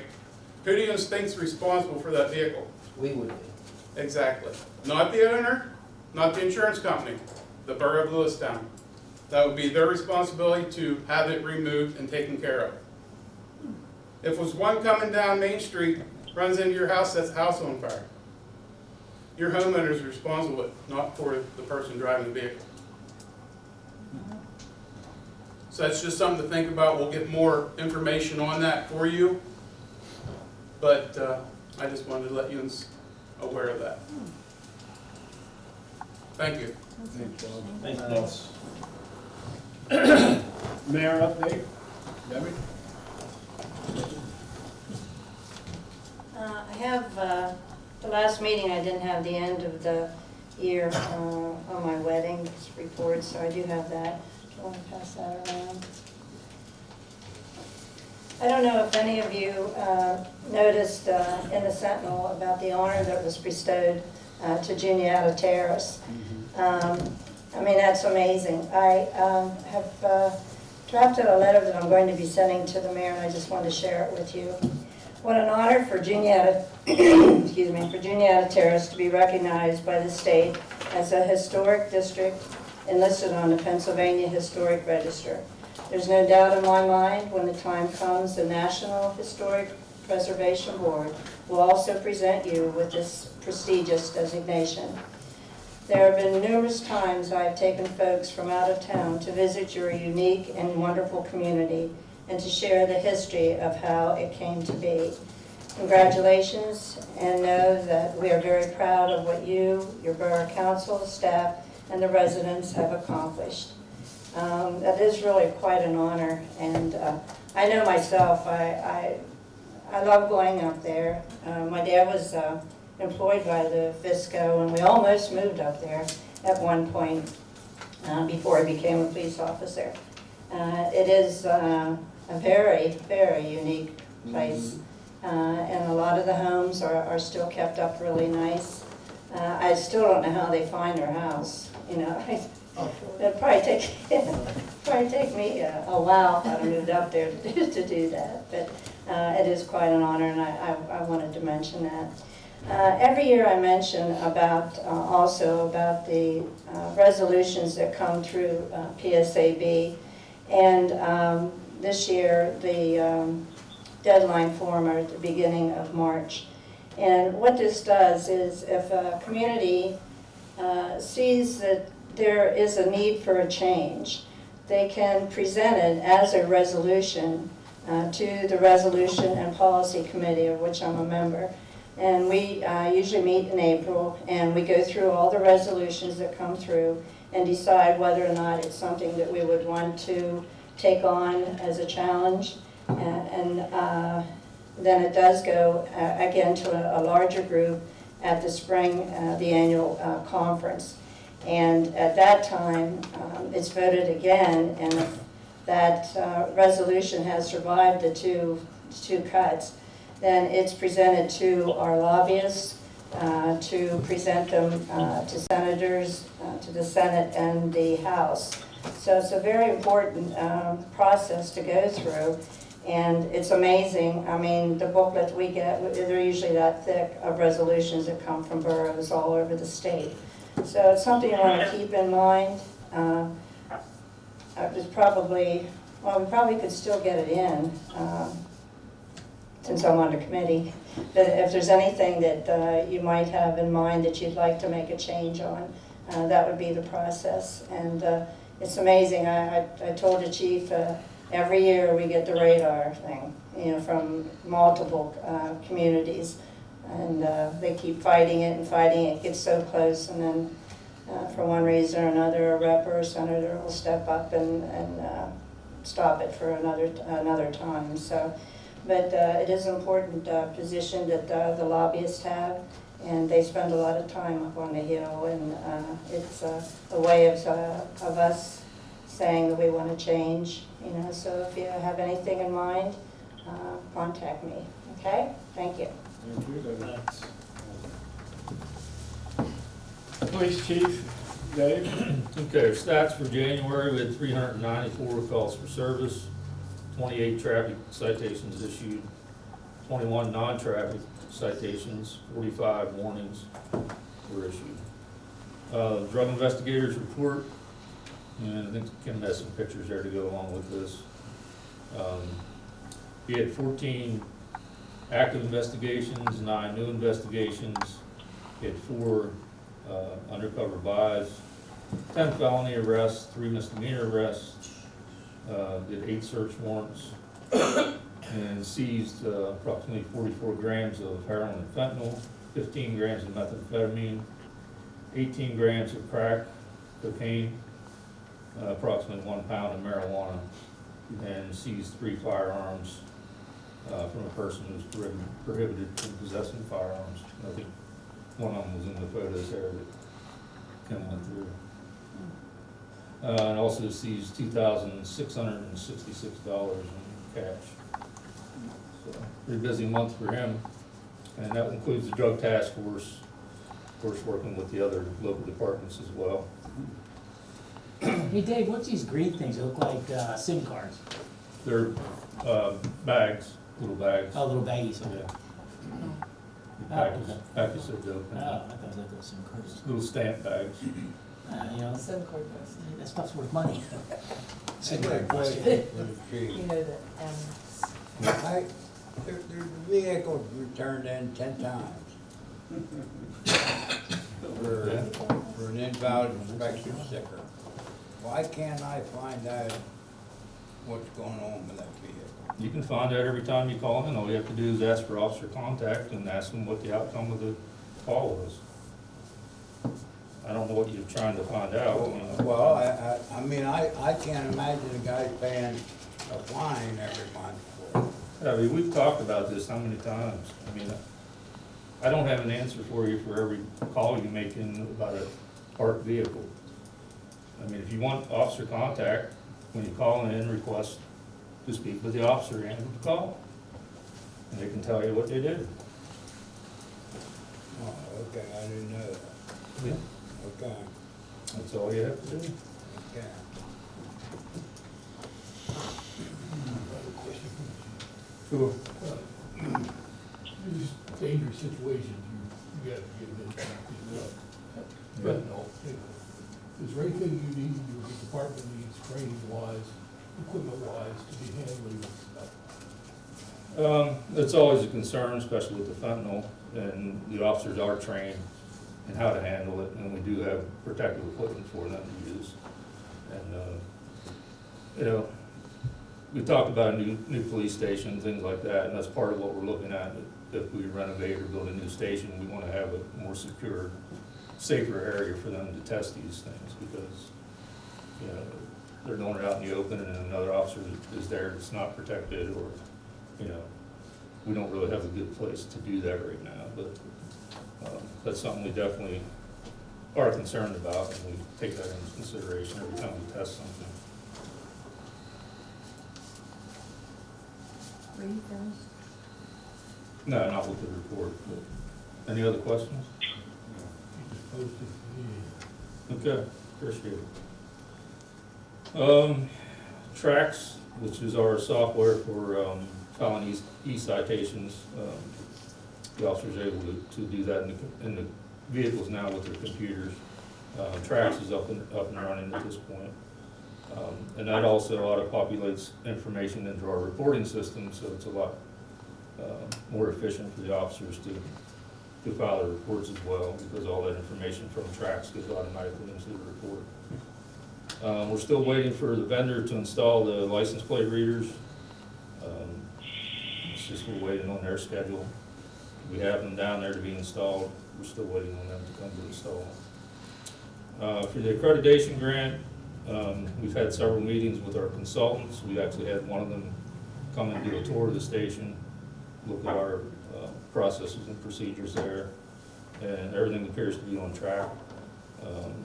who do you think's responsible for that vehicle? We would be. Exactly. Not the owner, not the insurance company, the borough of Lewistown. That would be their responsibility to have it removed and taken care of. If it was one coming down Main Street, runs into your house, sets the house on fire. Your homeowner is responsible, not for the person driving the vehicle. So that's just something to think about. We'll get more information on that for you. But I just wanted to let you aware of that. Thank you. Thanks, Bob. Thanks, Bob. Mayor update, Debbie? I have, the last meeting, I didn't have the end of the year on my wedding report, so I do have that. Do you want to pass that around? I don't know if any of you noticed in the Sentinel about the honor that was bestowed to Juniata Terrace. I mean, that's amazing. I have drafted a letter that I'm going to be sending to the mayor, and I just wanted to share it with you. What an honor for Juniata, excuse me, for Juniata Terrace to be recognized by the state as a historic district enlisted on the Pennsylvania Historic Register. There's no doubt in my mind when the time comes, the National Historic Preservation Board will also present you with this prestigious designation. There have been numerous times I've taken folks from out of town to visit your unique and wonderful community and to share the history of how it came to be. Congratulations, and know that we are very proud of what you, your Borough Council, staff, and the residents have accomplished. That is really quite an honor, and I know myself, I love going up there. My dad was employed by the Fisco, and we almost moved up there at one point before he became a police officer. It is a very, very unique place, and a lot of the homes are still kept up really nice. I still don't know how they find their house, you know. It'd probably take me a while if I moved up there to do that, but it is quite an honor, and I wanted to mention that. Every year I mention about also about the resolutions that come through PSAB, and this year the deadline form are at the beginning of March. And what this does is if a community sees that there is a need for a change, they can present it as a resolution to the Resolution and Policy Committee, of which I'm a member. And we usually meet in April, and we go through all the resolutions that come through and decide whether or not it's something that we would want to take on as a challenge. And then it does go again to a larger group at the spring, the annual conference. And at that time, it's voted again, and if that resolution has survived the two cuts, then it's presented to our lobbyists to present them to senators, to the Senate and the House. So it's a very important process to go through, and it's amazing. I mean, the booklet we get, they're usually that thick of resolutions that come from boroughs all over the state. So it's something I want to keep in mind. We probably could still get it in, since I'm on the committee. But if there's anything that you might have in mind that you'd like to make a change on, that would be the process. And it's amazing. I told the chief, every year we get the radar thing, you know, from multiple communities. And they keep fighting it and fighting it. It gets so close, and then for one reason or another, a rep or a senator will step up and stop it for another time. So, but it is an important position that the lobbyists have, and they spend a lot of time up on the Hill, and it's a way of us saying that we want to change. You know, so if you have anything in mind, contact me. Okay? Thank you. Thank you, Dave. Police Chief, Dave? Okay, our stats for January, we had 394 calls for service, 28 traffic citations issued, 21 non-traffic citations, 45 warnings were issued. Drug investigators report, and I think Kim has some pictures there to go along with this. We had 14 active investigations, 9 new investigations. We had 4 undercover buys, 10 felony arrests, 3 misdemeanor arrests, did 8 search warrants, and seized approximately 44 grams of heroin and fentanyl, 15 grams of methamphetamine, 18 grams of crack cocaine, approximately 1 pound of marijuana, and seized 3 firearms from a person who's prohibited from possessing firearms. I think one of them was in the photos there that Kim went through. And also seized $2,666 in cash. So, pretty busy month for him. And that includes the drug task force, of course, working with the other local departments as well. Hey Dave, what's these green things? They look like SIM cards. They're bags, little bags. Oh, little baggies. Yeah. Oh, Package of dope. Oh, I thought it was like those SIM cards. Little stamp bags. You know, SIM card goes. that stuff's worth money. I got a question for the You chief. know the M's. There's vehicles returned in 10 times. For for an invalid inspection sticker. Why can't I find out what's going on with that vehicle? You can find out every time you call in. All you have to do is ask for officer contact and ask them what the outcome of the call was. I don't know what you're trying to find out, you know. Well, I mean, I can't imagine a guy paying a fine every month for it. Yeah, I mean, we've talked about this how many times? I mean, I don't have an answer for you for every call you make in about a parked vehicle. I mean, if you want officer contact, when you call in, request to speak with the officer and the call, and they can tell you what they did. Oh, okay, I didn't know that. Yeah. Okay, That's all you have to do. okay. Sure. These dangerous situations, you gotta get into, fentanyl, you know. Is there anything you need, your department needs training wise, equipment wise, to be handling this stuff? It's always a concern, especially with the fentanyl, and the officers are trained in how to handle it, and we do have protective equipment for them to use. And, you know, we talked about a new police station, things like that, and that's part of what we're looking at. If we renovate or build a new station, we want to have a more secure, safer area for them to test these things, because, you know, they're doing it out in the open and another officer is there that's not protected, or, you know, we don't really have a good place to do that right now, but that's something we definitely are concerned about, and we take that into consideration every time we test something. Were you finished? No, not with the report, but any other questions? You just posted, Okay, appreciate it. Trax, which is our software for filing e-citations, the officer's able to do that in the vehicles now with their computers. Trax is up and running at this point. And that also auto-populates information into our reporting system, so it's a lot more efficient for the officers to file their reports as well, because all that information from Trax goes automatically into the report. We're still waiting for the vendor to install the license plate readers. It's just we're waiting on their schedule. We have them down there to be installed. We're still waiting on them to come to install. For the accreditation grant, we've had several meetings with our consultants. We actually had one of them come and do a tour of the station, look at our processes and procedures there, and everything appears to be on track.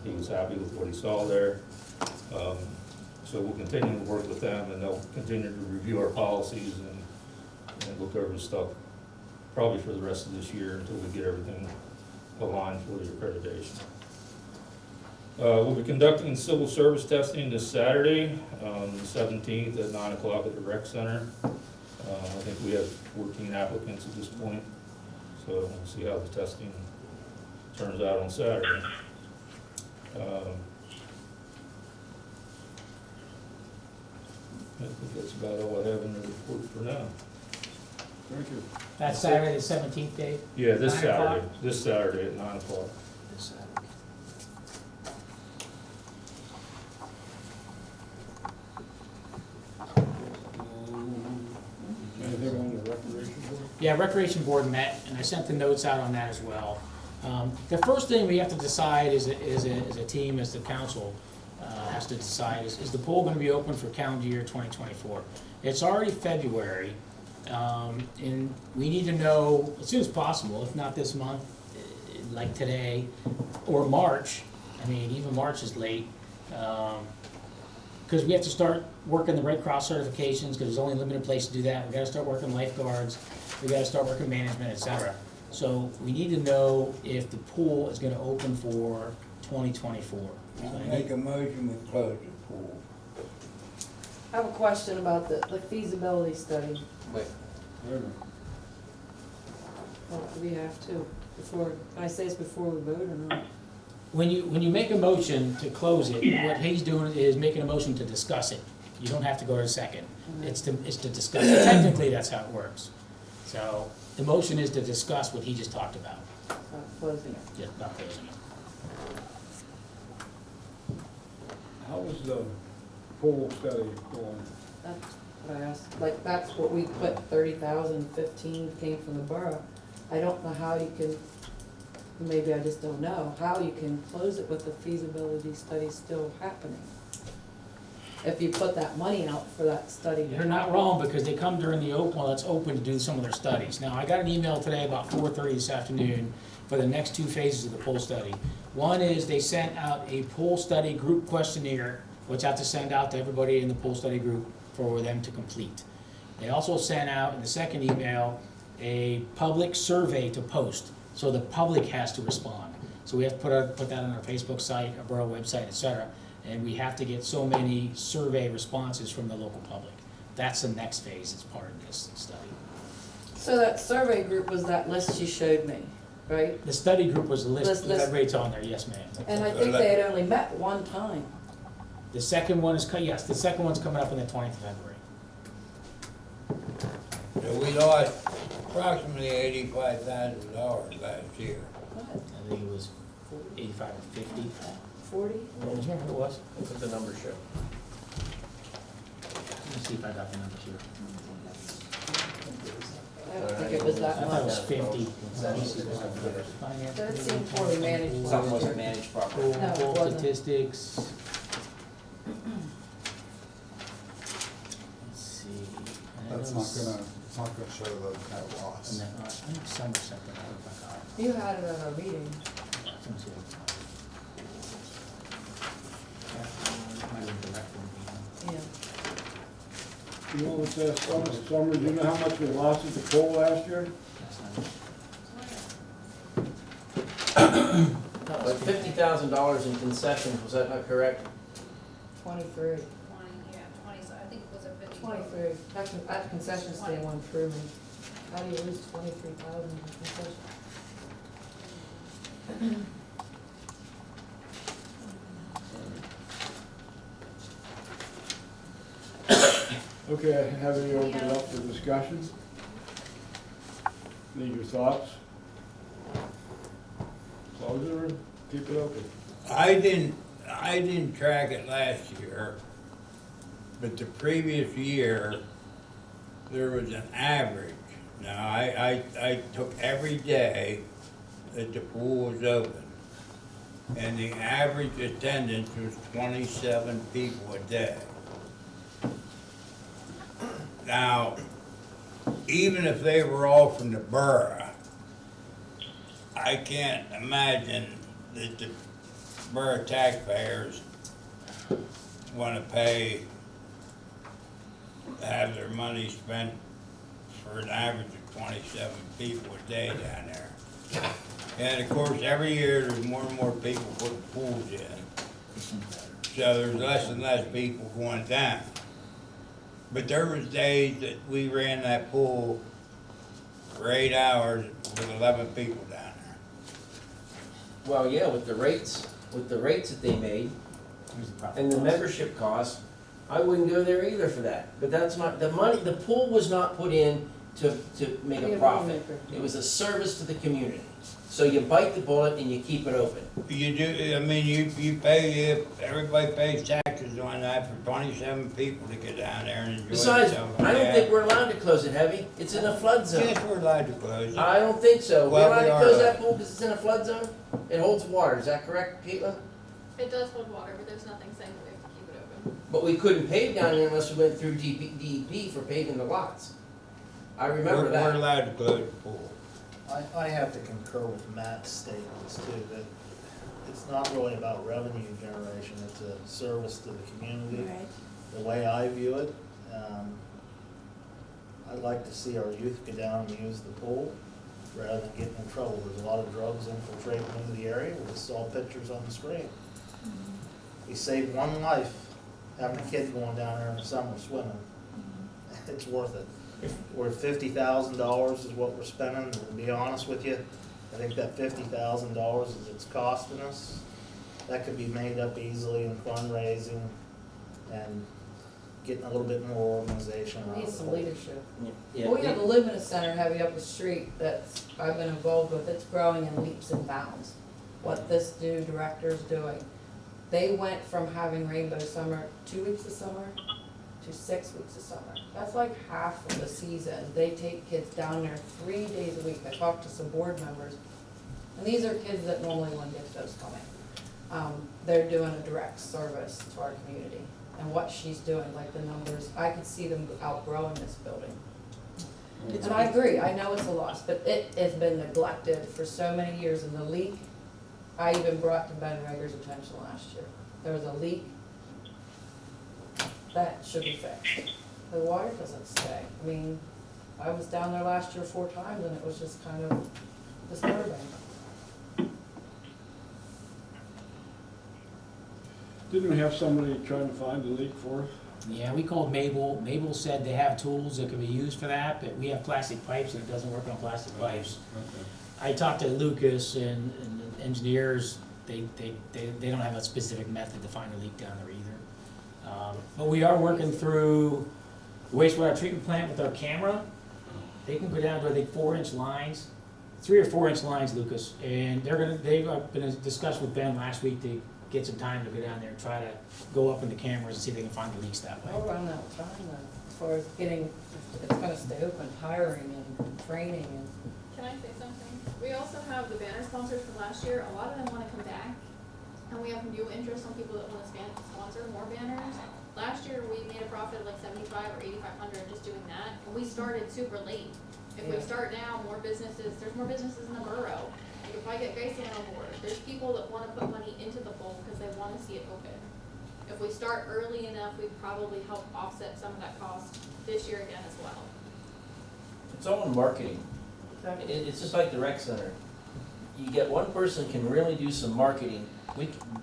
He was happy with what he saw there. So we'll continue to work with them, and they'll continue to review our policies and look over stuff probably for the rest of this year until we get everything aligned for the accreditation. We'll be conducting civil service testing this Saturday, the 17th at 9 o'clock at the rec center. I think we have 14 applicants at this point, so we'll see how the testing turns out on Saturday. I think that's about all I have in the report for now. Thank you. That's Saturday the 17th, Dave? Yeah, this 9 Saturday, o'clock? this Saturday at 9 o'clock. This Saturday. Anything on the recreation board? Yeah, Recreation Board met, and I sent the notes out on that as well. The first thing we have to decide as a team, as the council has to decide, is the pool gonna be open for calendar year 2024? It's already February, and we need to know as soon as possible, if not this month, like today, or March. I mean, even March is late. Because we have to start working the Red Cross certifications, because there's only a limited place to do that. We gotta start working lifeguards, we gotta start working management, et cetera. So we need to know if the pool is gonna open for 2024. So I'll I make need- a motion to close the pool. I have a question about the feasibility study. Wait a minute. Well, we have to, before, can I say this before we vote or not? When you make a motion to close it, what he's doing is making a motion to discuss it. You don't have to go to second. It's to discuss it. Technically, that's how it works. So the motion is to discuss what he just talked about, Closing it. just not closing it. how's the pool study going? That's what I asked, like, that's what we put, 30,000, 15 came from the borough. I don't know how you can, maybe I just don't know, how you can close it with the feasibility study still happening. If you put that money out for that study. You're not wrong, because they come during the open, well, it's open to do some of their studies. Now, I got an email today about 4:30 this afternoon for the next two phases of the pool study. One is they sent out a pool study group questionnaire, which I have to send out to everybody in the pool study group for them to complete. They also sent out, in the second email, a public survey to post, so the public has to respond. So we have to put that on our Facebook site, our borough website, et cetera, and we have to get so many survey responses from the local public. That's the next phase, it's part of this study. So that survey group was that list you showed me, right? The study group was the list, List. everybody's on there, yes, ma'am. And I think they had only met one time. The second one is, yes, the second one's coming up on the 20th of February. So we lost approximately $85,000 last year. What, I think it was 85 or 50. 40? What was it? What it was? That's what the numbers show. Let me see if I got the numbers here. I don't think it was I that thought it was much. 50. That seemed poorly managed. Something wasn't managed properly. No, it Pool wasn't. statistics. Let's see. That's it's not gonna show the net loss. I think some or something, I don't know if I got it. You had it at a meeting. Let me see what it's on. Yeah, might have been direct from the meeting. Yeah. You know what, Summer, do you know how much we lost at the pool last year? That's not it. Like $50,000 in concessions, was that not correct? 23. 20, yeah, 20, so I think it was a 50. 23. That concession stand went through me. How do you lose 23,000 in concession? Okay, have you opened it up for discussion? Need your thoughts? Close it or keep it open? I didn't track it last year, but the previous year, there was an average. Now, I took every day that the pool was open, and the average attendance was 27 people a day. Now, even if they were all from the borough, I can't imagine that the borough taxpayers want to pay, have their money spent for an average of 27 people a day down there. And of course, every year there's more and more people putting pools in. So there's less and less people going down. But there was days that we ran that pool for 8 hours with 11 people down there. Well, yeah, with the rates that they made, and the membership costs, I wouldn't go there either for that. But that's not, the money, the pool was not put in to make a profit. It was a service to the community. So you bite the bullet and you keep it open. You do, I mean, you pay, everybody pays taxes on that for 27 people to get down there and enjoy Besides, themselves. I don't think we're allowed to close it, Heavy. It's in a flood zone. Yes, we're allowed to close it. I don't think so. Well, We're we allowed to are, close that pool because it's in a flood zone? It holds water, is that correct, Caitlin? It does hold water, but there's nothing saying that we have to keep it open. But we couldn't pave down there unless we went through DEP for paving the lots. I remember We're that. allowed to close the pool. I have to concur with Matt's statements too, that it's not really about revenue generation, it's a service to the community. Right. The way I view it, I'd like to see our youth go down and use the pool rather than getting in trouble. There's a lot of drugs infiltrating into the area, we just saw pictures on the screen. We saved one life having a kid going down there in the summer swimming. It's worth it. We're $50,000 is what we're spending, to be honest with you. I think that $50,000 is it's costing us. That could be made up easily in fundraising and getting a little bit more organization around Need the some whole. leadership. Yeah, We have the Living Center heavy up the street that I've been involved with, it's growing in leaps and bounds. What this new director's doing. They went from having rainbow summer, 2 weeks of summer, to 6 weeks of summer. That's like half of the season. They take kids down there 3 days a week. I talked to some board members, and these are kids that normally wouldn't get those coming. They're doing a direct service to our community. And what she's doing, like the numbers, I could see them outgrowing this building. And I agree, I know it's a loss, but it has been neglected for so many years, and the leak, I even brought to Ben Rager's attention last year. There was a leak that should be fixed. The water doesn't stay. I mean, I was down there last year 4 times, and it was just kind of disturbing. Didn't we have somebody trying to find the leak for us? Yeah, we called Mabel. Mabel said they have tools that can be used for that, but we have plastic pipes and it doesn't work on plastic pipes. Okay. I talked to Lucas and the engineers, they don't have a specific method to find a leak down there either. But we are working through the wastewater treatment plant with our camera. They can go down to, I think, 4-inch lines, 3 or 4-inch lines, Lucas. And they've been in discussion with Ben last week to get some time to go down there and try to go up in the cameras and see if they can find the leaks that way. I'll run out of time then, as far as getting, it's gonna stay open, hiring and training and. Can I say something? We also have the banner sponsors from last year. A lot of them wanna come back. And we have new interest on people that wanna sponsor more banners. Last year, we made a profit of like 75 or 8,500 just doing that. And we started super late. If we Yeah. start now, there's more businesses in the borough. Like if I get Graceland on board, there's people that wanna put money into the pool because they wanna see it open. If we start early enough, we'd probably help offset some of that cost this year again as well. It's all in marketing. Exactly. It's just like the rec center. You get one person can really do some marketing.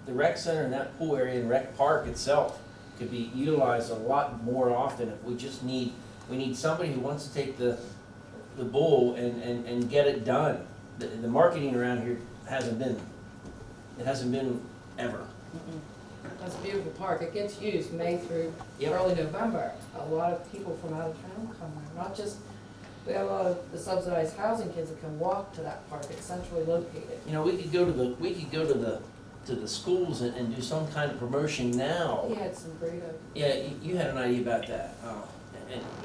The rec center and that pool area and rec park itself could be utilized a lot more often if we need somebody who wants to take the bull and get it done. The marketing around here hasn't been ever. That's a beautiful park. It gets used May through Yep. early November. A lot of people from out of town come there, not just, we have a lot of the subsidized housing kids that can walk to that park. It's centrally located. You know, we could go to the schools and do some kind of promotion now. He had some great ideas. Yeah, you had an idea about that.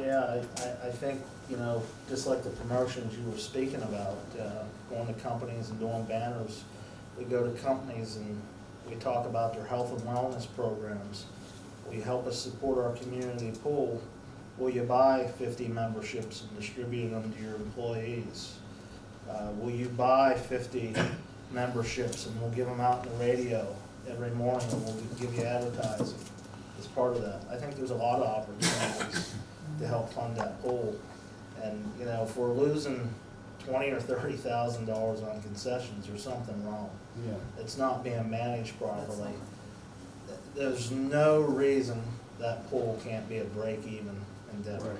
Yeah, I think, you know, just like the promotions you were speaking about, going to companies and doing banners, we go to companies and we talk about their health and wellness programs. Will you help us support our community pool? Will you buy 50 memberships and distribute them to your employees? Will you buy 50 memberships and we'll give them out in the radio every morning and we'll give you advertising as part of that? I think there's a lot of opportunities to help fund that pool. And, you know, if we're losing $20,000 or $30,000 on concessions, there's something wrong. Yeah. It's not being managed properly. There's no reason that pool can't be a break-even endeavor,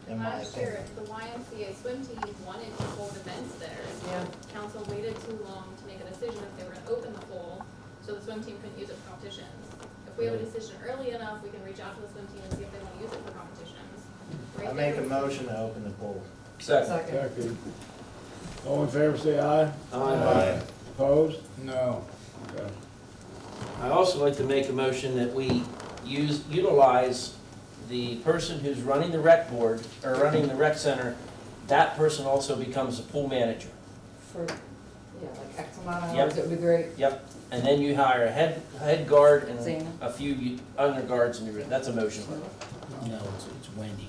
in my Last year, opinion. the YMCA swim team wanted to hold events there. Yeah. Council waited too long to make a decision if they were gonna open the pool, so the swim team couldn't use it for competitions. If we have a decision early enough, we can reach out to the swim team and see if they wanna use it for competitions. Right I make a there. motion to open the pool. Second. Second. All in favor, say aye. Aye. Opposed? No. Okay. I also like to make a motion that we utilize the person who's running the rec board, or running the rec center, that person also becomes the pool manager. For, yeah, like X amount of Yep. hours, it would be great. Yep, and then you hire a head guard and Zana. a few under guards, and that's a motion. No, it's Wendy.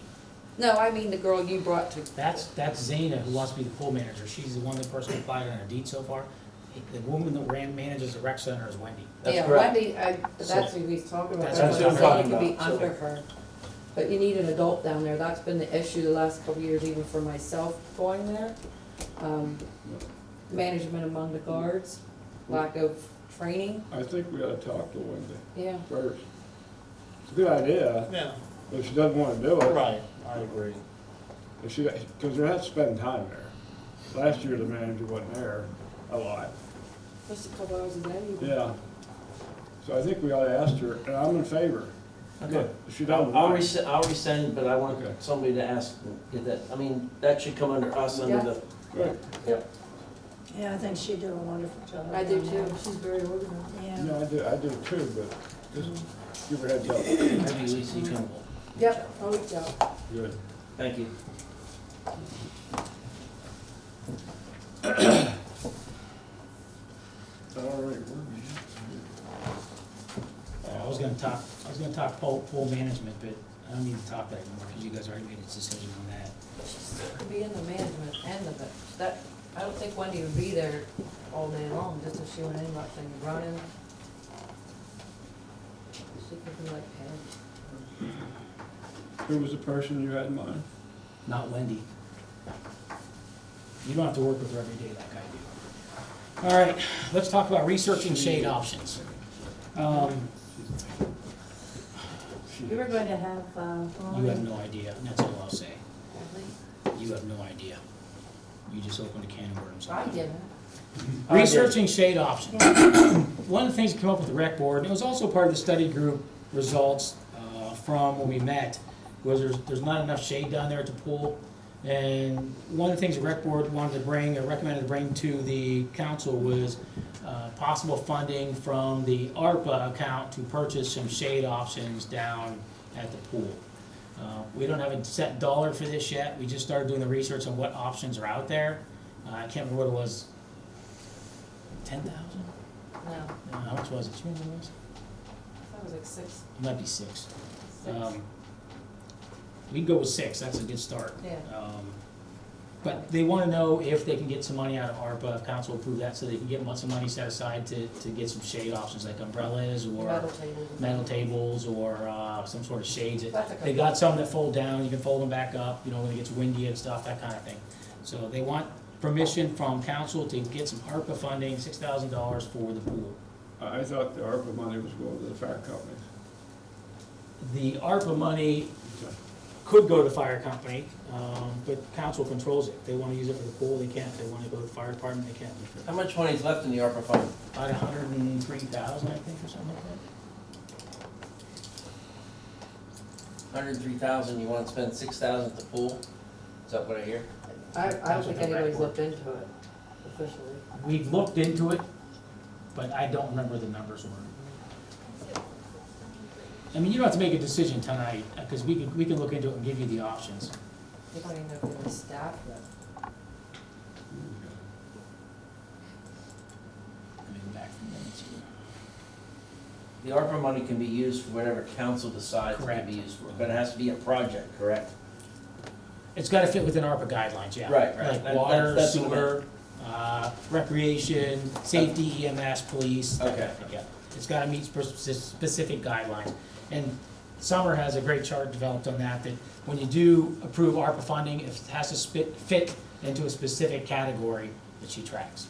No, I mean the girl you brought to. That's Zana who wants to be the pool manager. She's the one that person applied on her deed so far. The woman that manages the rec center is Wendy. That's Yeah, correct. Wendy, that's who he's talking about. That's That's what I'm what talking could be about, so- under her. But you need an adult down there. That's been the issue the last couple of years, even for myself going there. Management among the guards, lack of training. I think we ought to talk to Wendy Yeah. first. It's a good idea, Yeah. but if she doesn't wanna do it. Right, I agree. If she, because they have to spend time there. Last year, the manager wasn't there a lot. Just a couple hours a day. even. Yeah. So I think we ought to ask her, and I'm in favor. Okay. If she doesn't I'll want it. resend, but I want Okay. somebody to ask, get that, I mean, that should come under us, under Yeah. the, Good. yep. Yeah, I think she'd do a wonderful job. I do down too, there. she's very organized. Yeah. No, I do too, but just give her a heads up. Maybe Lisa, you can. Yep, I'll reach out. Good. Thank you. All right, I was gonna talk pool management, but I don't need to talk that anymore, because you guys already made a decision on that. Could be in the management end of it. That, I don't think Wendy would be there all day long, just if she went in, like, thing running. She could be like head. who was the person you had in mind? Not Wendy. You don't have to work with her every day like I do. All right, let's talk about researching shade options. You were going to have, You have no idea, that's all I'll say. You have no idea. You just opened a can of worms. I didn't. Researching shade options. One of the things that came up with the rec board, and it was also part of the study group results from when we met, was there's not enough shade down there at the pool. And one of the things the rec board wanted to bring, or recommended to bring to the council was possible funding from the ARPA account to purchase some shade options down at the pool. We don't have a set dollar for this yet. We just started doing the research on what options are out there. I can't remember what it was. 10,000? No, How much was it? Do you remember what it was? that was like 6. It might be 6. We can go with 6. That's a good start. Yeah. But they want to know if they can get some money out of ARPA, if council approve that, so they can get some money set aside to get some shade options like umbrellas or metal tables or some sort of shades. They got some that fold down, you can fold them back up, you know, when it gets windy and stuff, that kind of thing. So they want permission from council to get some ARPA funding, $6,000 for the pool. I thought the ARPA money was going to the fire companies. The ARPA money could go to the fire company, but council controls it. If they want to use it for the pool, they can. If they want to go to the fire department, they can. How much money is left in the ARPA fund? About 103,000, I think, or something like that. 103,000, you wanna spend 6,000 at the pool? Is that what I hear? I don't think anybody's looked into it officially. We've looked into it, but I don't remember the numbers were. I mean, you don't have to make a decision tonight, because we can look into it and give you the options. They don't even know if they're staff yet. The ARPA money can be used for whatever council decides it can be used for, but it has to be a project, correct? It's gotta fit within ARPA guidelines, yeah. Right. Like water, That's what I sewer, recreation, safety, EMS, police. that Okay. kind of thing, yeah. It's gotta meet specific guidelines. And Summer has a great chart developed on that, that when you do approve ARPA funding, it has to fit into a specific category that she tracks.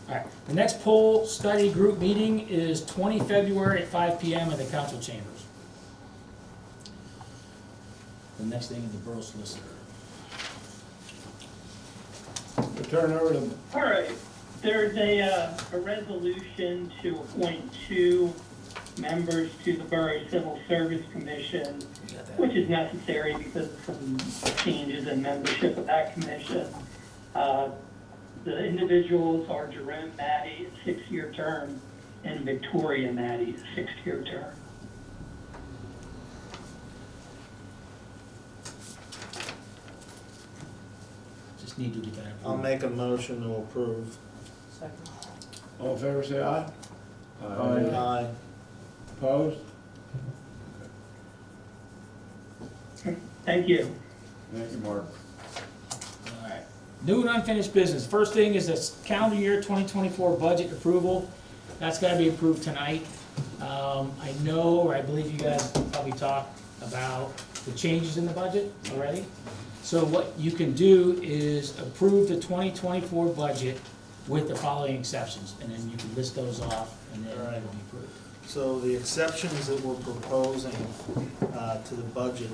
All right, the next poll study group meeting is 20 February at 5 PM in the council chambers. The next thing is the borough solicitor. We'll turn over to, All right, there's a resolution to appoint 2 members to the Borough Civil Service Commission, which is necessary because of some changes in membership of that commission. The individuals are Jerome Matty, a 6-year term, and Victoria Matty, a 6-year term. Just need to get that. I'll make a motion to approve. Second. all in favor, say aye. Aye. Opposed? Thank you. Thank you, Mark. All right. New and unfinished business. First thing is this calendar year 2024 budget approval. That's gotta be approved tonight. I know, or I believe you guys probably talked about the changes in the budget already. So what you can do is approve the 2024 budget with the following exceptions, and then you can list those off, and then it'll be approved. So the exceptions that we're proposing to the budget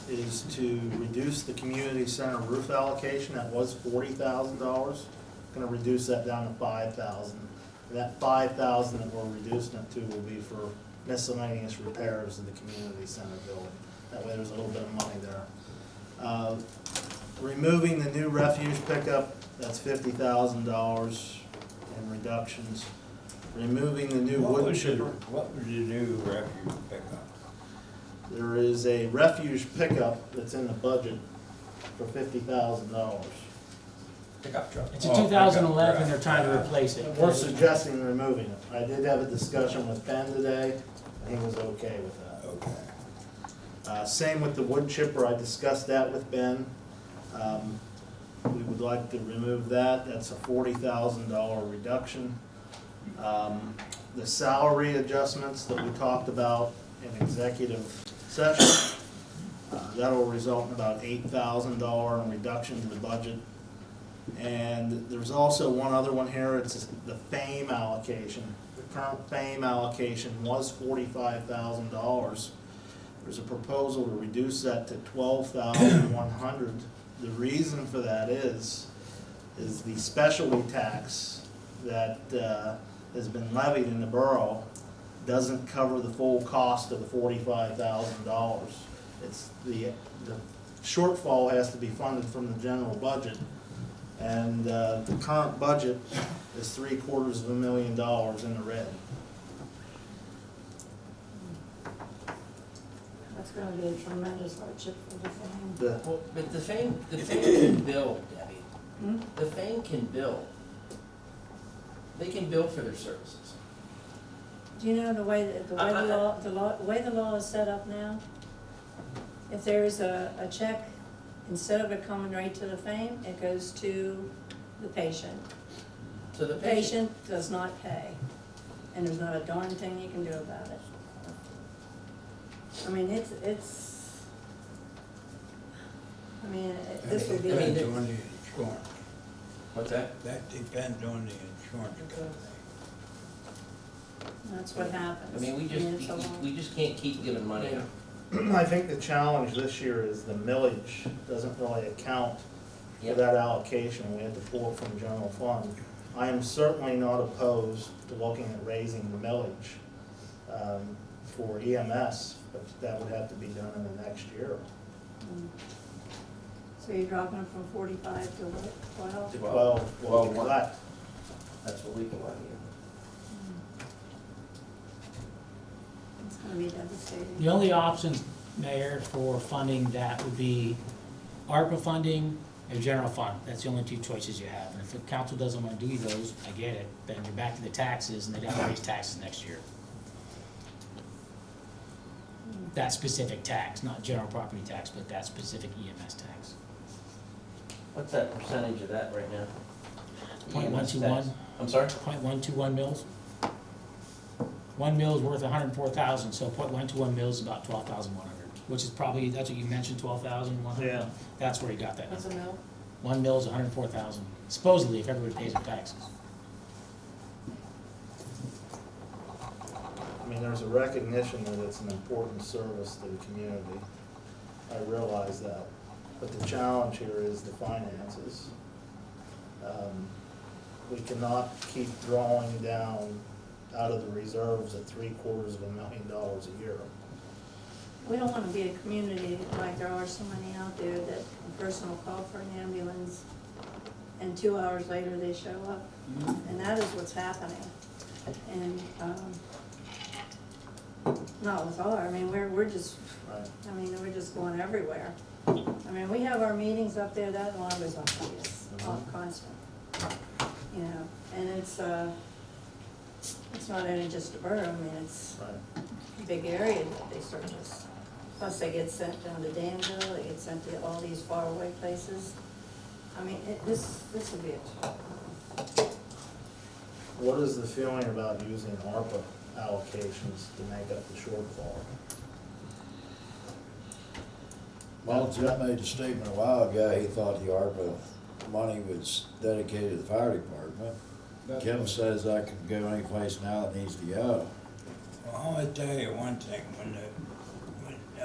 is to reduce the community center roof allocation. That was $40,000. Gonna reduce that down to $5,000. That $5,000 that we're reducing it to will be for miscellaneous repairs in the community center building. That way there's a little bit of money there. Removing the new refuse pickup, that's $50,000 in reductions. Removing the new wood chipper. What was the new refuse pickup? There is a refuge pickup that's in the budget for $50,000. Pickup truck. It's a 2011, they're trying to replace it. We're suggesting removing it. I did have a discussion with Ben today, and he was okay with that. Okay. Same with the wood chipper, I discussed that with Ben. We would like to remove that, that's a $40,000 reduction. The salary adjustments that we talked about in executive session, that'll result in about $8,000 in reduction to the budget. And there's also one other one here, it's the FAME allocation. The current FAME allocation was $45,000. There's a proposal to reduce that to $12,100. The reason for that is the specialty tax that has been levied in the borough doesn't cover the full cost of the $45,000. It's the shortfall has to be funded from the general budget. And the current budget is $750,000 in the red. That's gonna be a tremendous hardship for the family. The, But the FAME can bill, Debbie. Hmm? The FAME can bill. They can bill for their services. Do you know the way that, the way the law is set up now? If there's a check, instead of it coming right to the FAME, it goes to the patient. So the The patient does not pay, and there's not a darn thing you can do about it. I mean, this will be. Depends on the insurance. What's that? That depends on the insurance company. That's what happens. I mean, we just can't keep giving money out. I think the challenge this year is the millage doesn't really account for Yep. that allocation. We had to pull it from general fund. I am certainly not opposed to looking at raising the millage for EMS, but that would have to be done in the next year. So you're dropping it from 45 to what, 12? 12, what we 12. collect. That's what we collect here. It's gonna be devastating. The only options, Mayor, for funding that would be ARPA funding and general fund. That's the only two choices you have. And if the council doesn't want to do those, I get it, then you're back to the taxes and they'd have to raise taxes next year. That specific tax, not general property tax, but that specific EMS tax. What's that percentage of that right now? .121. I'm sorry? .121 mils. 1 mil is worth 104,000, so .121 mils is about 12,100, which is probably, that's what you mentioned, 12,100. Yeah. That's where you got that. What's a mill? 1 mil is 104,000, supposedly, if everybody pays their taxes. I mean, there's a recognition that it's an important service to the community. I realize that. But the challenge here is the finances. We cannot keep drawing down out of the reserves at $750,000 a year. We don't wanna be a community like there are so many out there that a person will call for an ambulance and 2 hours later they show up. And that is what's happening. And, not with our, I mean, we're just, Right. I mean, we're just going everywhere. I mean, we have our meetings up there, that alarm is obvious, constant. You know, and it's not only just a borough, I mean, it's Right. a big area that they service. Plus they get sent down to Danville, they get sent to all these faraway places. I mean, this would be a, What is the feeling about using ARPA allocations to make up the shortfall? Well, Jim made a statement a while ago, he thought the ARPA money was dedicated to the fire department. Kim says I can go any place now it needs to go. Well, I'm gonna tell you one thing, when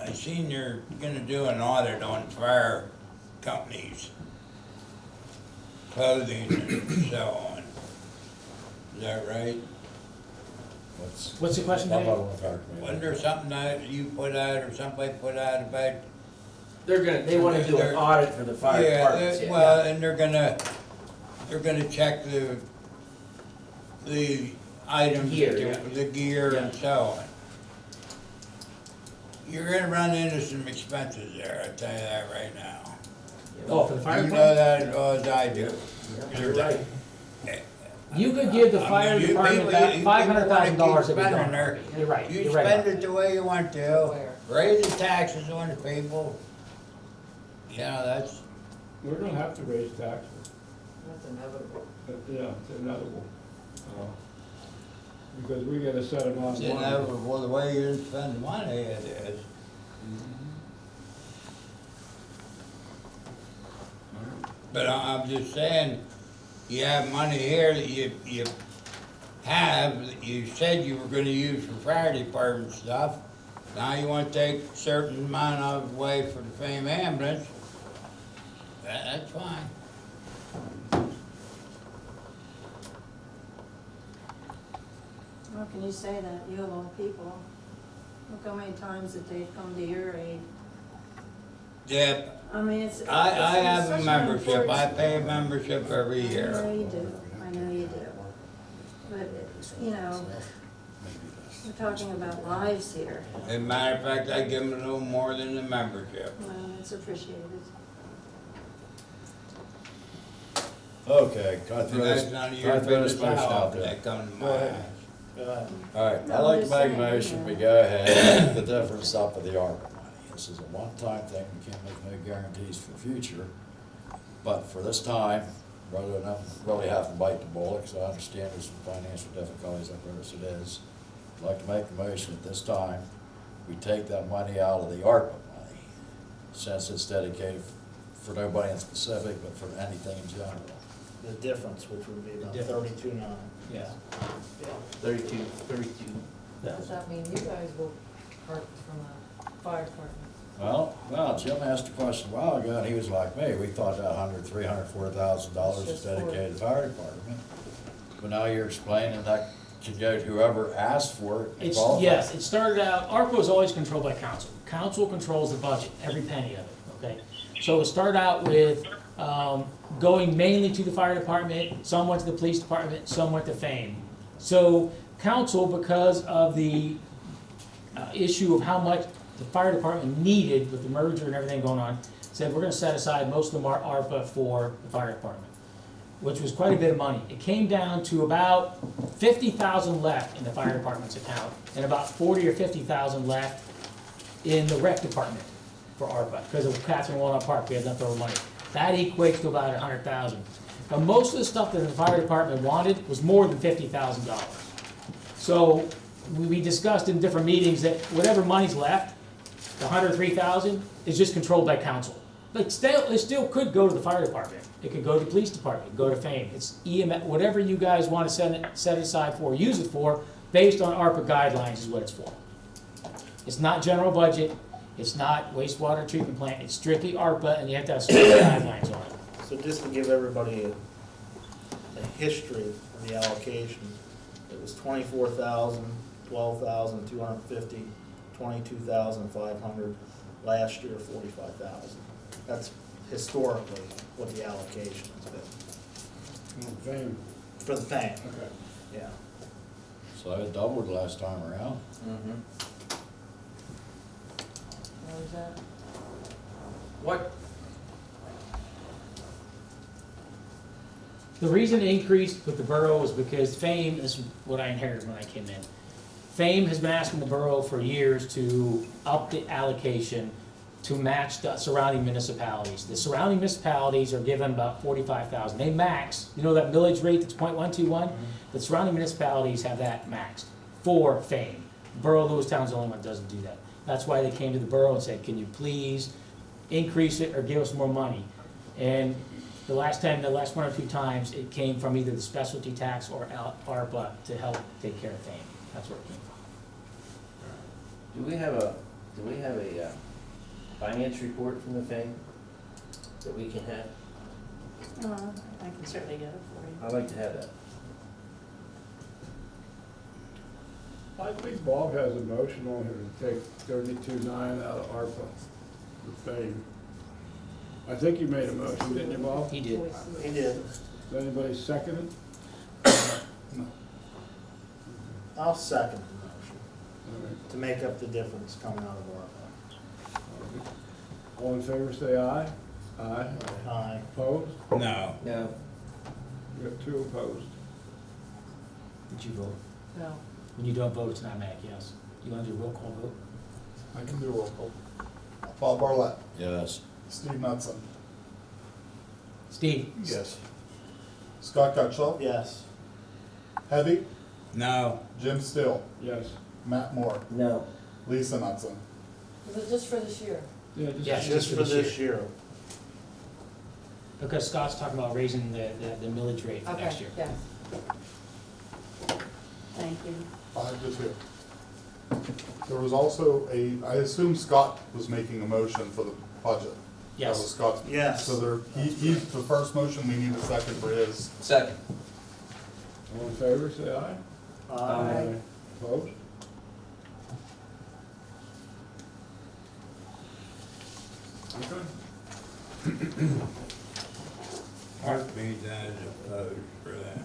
I seen you're gonna do an audit on fire companies' clothing and so on. Is that right? What's the question, I'm Dave? not on the fire committee. Wasn't there something that you put out or somebody put out about they wanna do an audit for the fire departments, yeah. Well, and they're gonna check the items, Gear, the gear and so on. You're gonna run into some expenses there, I tell you that right now. Oh, for the fire You know department? that as well as I do. You're right. You could give the fire department that $500,000 if you don't. You're right, You you're right. spend it the way you want to, raise the taxes on the people. You know, that's, We're gonna have to raise taxes. That's inevitable. Yeah, it's inevitable. Because we gotta set it on. it's inevitable the way you spend the money, it is. But I'm just saying, you have money here that you have, that you said you were gonna use for fire department stuff. Now you wanna take a certain amount of it away for the FAME ambulance. That's fine. How can you say that? You of all people. Look how many times that they've come to your aid. Yeah, I mean, it's. I have such a an membership, I important- pay a membership every I know year. you do, I know you do. But, you know, we're talking about lives here. As a matter of fact, I give them a little more than the membership. Well, it's appreciated. Okay, can I And throw that's this, none of can your I throw this business motion how out there? they come to Go my ahead. house. Go ahead. All right, No, I'd I'm like to just make a saying, motion, yeah. we go ahead, the difference up with the ARPA money. This is a one-time thing, we can't make no guarantees for the future. But for this time, rather than really have to bite the bullet, because I understand there's some financial difficulties up there as it is, I'd like to make a motion at this time, we take that money out of the ARPA money, since it's dedicated for nobody in specific, but for anything in general. The difference, which would be about The difference. 32.9. Yeah, Yeah. 32. Does that mean you guys will park from the fire department? Well, Jim asked a question a while ago, and he was like me, we thought that $304,000 It's is just for- dedicated to the fire department. But now you're explaining that can go to whoever asked for it. and It's, qualified. yes, it started out, ARPA was always controlled by council. Council controls the budget, every penny of it, okay? So it started out with, going mainly to the fire department, some went to the police department, some went to FAME. So council, because of the issue of how much the fire department needed with the merger and everything going on, said we're gonna set aside most of the ARPA for the fire department, which was quite a bit of money. It came down to about 50,000 left in the fire department's account, and about 40 or 50,000 left in the rec department for ARPA, because of Catherine Walnut Park, we had leftover money. That equates to about 100,000. But most of the stuff that the fire department wanted was more than $50,000. So we discussed in different meetings that whatever money's left, the 103,000, is just controlled by council. But it still could go to the fire department. It could go to the police department, go to FAME. It's EMS, whatever you guys want to set aside for, use it for, based on ARPA guidelines is what it's for. It's not general budget, it's not wastewater treatment plant, it's strictly ARPA, and you have to have strict guidelines on it. So just to give everybody a history of the allocation, it was 24,000, 12,250, 22,500, last year 45,000. That's historically what the allocation has been. Fame. For the FAME, Okay. yeah. So it doubled last time around. What was that? What, The reason it increased with the borough was because FAME, this is what I inherited when I came in. FAME has been asking the borough for years to up the allocation to match the surrounding municipalities. The surrounding municipalities are given about 45,000. They max, you know that millage rate that's .121? The surrounding municipalities have that maxed for FAME. Borough of Lewistown's the only one that doesn't do that. That's why they came to the borough and said, can you please increase it or give us more money? And the last one or two times, it came from either the specialty tax or ARPA to help take care of FAME. That's where it came from. do we have a finance report from the FAME that we can have? I can certainly get it for you. I'd like to have that. I think Bob has a motion on here to take 32.9 out of ARPA for Fame. I think you made a motion, didn't you, Bob? He did. He did. Does anybody second it? I'll second the motion All right. to make up the difference coming out of ARPA. All in favor, say aye. Aye. Aye. Opposed? No. No. We got 2 opposed. Did you vote? No. When you don't vote, it's not automatic, yes. You want to do a roll call vote? I can do a roll call. Bob Barlett, Yes. Steve Knutson, Steve? Yes. Scott Gutschall, Yes. Heavy, No. Jim Still, Yes. Matt Moore, No. Lisa Knutson. Is it just for this year? Yeah, Yes. Just for this year. Because Scott's talking about raising the millage rate for next Okay, year. yes. Thank you. 5-2. There was also I assume Scott was making a motion for the budget. That was Yes. Scott's. Yes. So he's the first motion, we need a second for his. Second. All in favor, say aye. Aye. Opposed? Okay. Mark me down as opposed for that.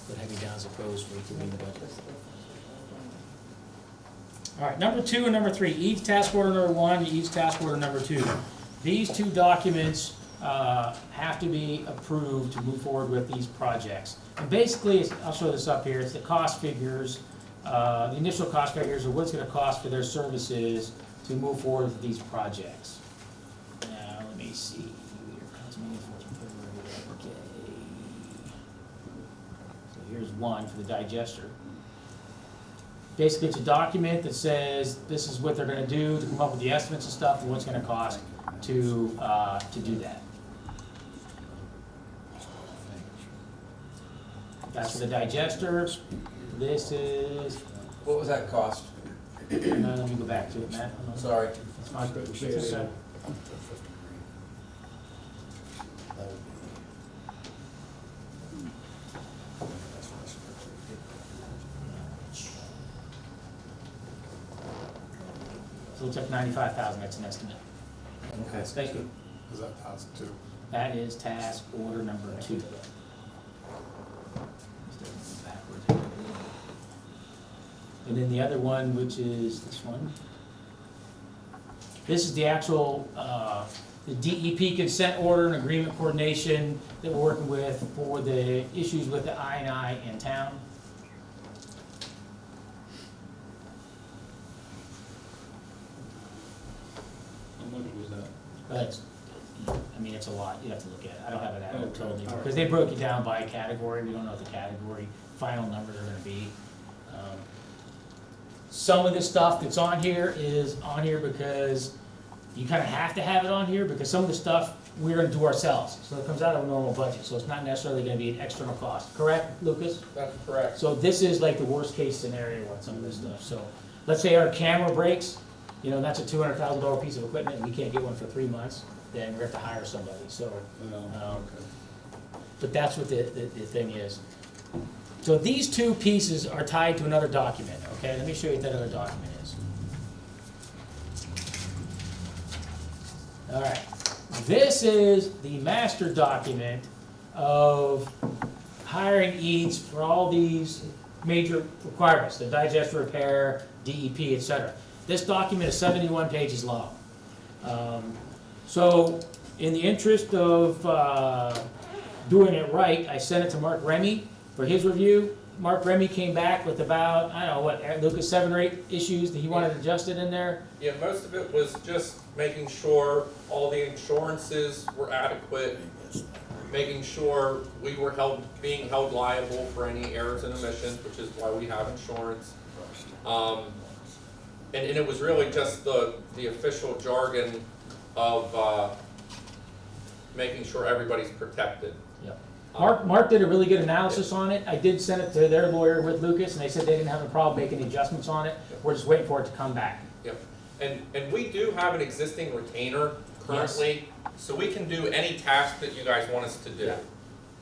Put Heavy down as opposed for approving the budget. All right, number 2 and number 3, Eads task order number 1, Eads task order number 2. These 2 documents have to be approved to move forward with these projects. And basically, I'll show this up here, it's the cost figures, the initial cost figures of what it's gonna cost for their services to move forward with these projects. Now, let me see. Okay. So here's one for the digester. Basically, it's a document that says this is what they're gonna do to come up with the estimates and stuff, and what it's gonna cost to do that. That's for the digester. This is, What was that cost? let me go back to it, Matt. Sorry. It's not good. Say it again. So it's like 95,000, that's an estimate. Okay. Thank you. Is that task 2? That is task order number 2. And then the other one, which is this one. This is the actual, the DEP consent order and agreement coordination that we're working with for the issues with the I&I in town. How much was that? But, I mean, it's a lot, you have to look at it, I don't have it Okay. totally, because they broke it down by category, we don't know what the category final numbers are gonna be. Some of the stuff that's on here is on here because you kinda have to have it on here, because some of the stuff we're gonna do ourselves, so it comes out of a normal budget, so it's not necessarily gonna be an external cost, correct, Lucas? That's correct. So this is like the worst case scenario on some of this stuff, so, let's say our camera breaks, you know, that's a $200,000 piece of equipment, and we can't get one for 3 months, then we have to hire somebody, so. But that's what the thing is. So these 2 pieces are tied to another document, okay? Let me show you what that other document is. All right, this is the master document of hiring Eads for all these major requirements, the digester repair, DEP, et cetera. This document is 71 pages long. So in the interest of doing it right, I sent it to Mark Remy for his review. Mark Remy came back with about, I don't know, what, Lucas, 7 or 8 issues that he wanted adjusted in there. Yeah, most of it was just making sure all the insurances were adequate, making sure we were being held liable for any errors and omissions, which is why we have insurance. And it was really just the official jargon of making sure everybody's protected. Yep. Mark did a really good analysis on it. I did send it to their lawyer with Lucas, and they said they didn't have a problem making adjustments on it. We're just waiting for it to come back. Yep. And we do have an existing retainer currently, so we can do any task that you guys want us to do. Yeah.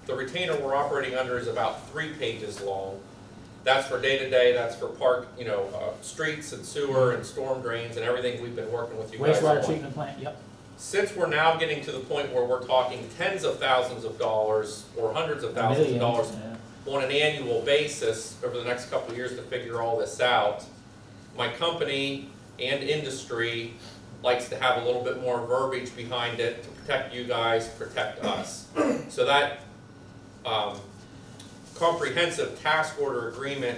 The retainer we're operating under is about 3 pages long. That's for day-to-day, that's for streets and sewer and storm drains and everything we've been working with you guys on. Wastewater treatment plant, yep. since we're now getting to the point where we're talking tens of thousands of dollars or hundreds of thousands of dollars on an annual basis over the next couple of years to figure all this out, my company and industry likes to have a little bit more verbiage behind it to protect you guys, protect us. So that comprehensive task order agreement,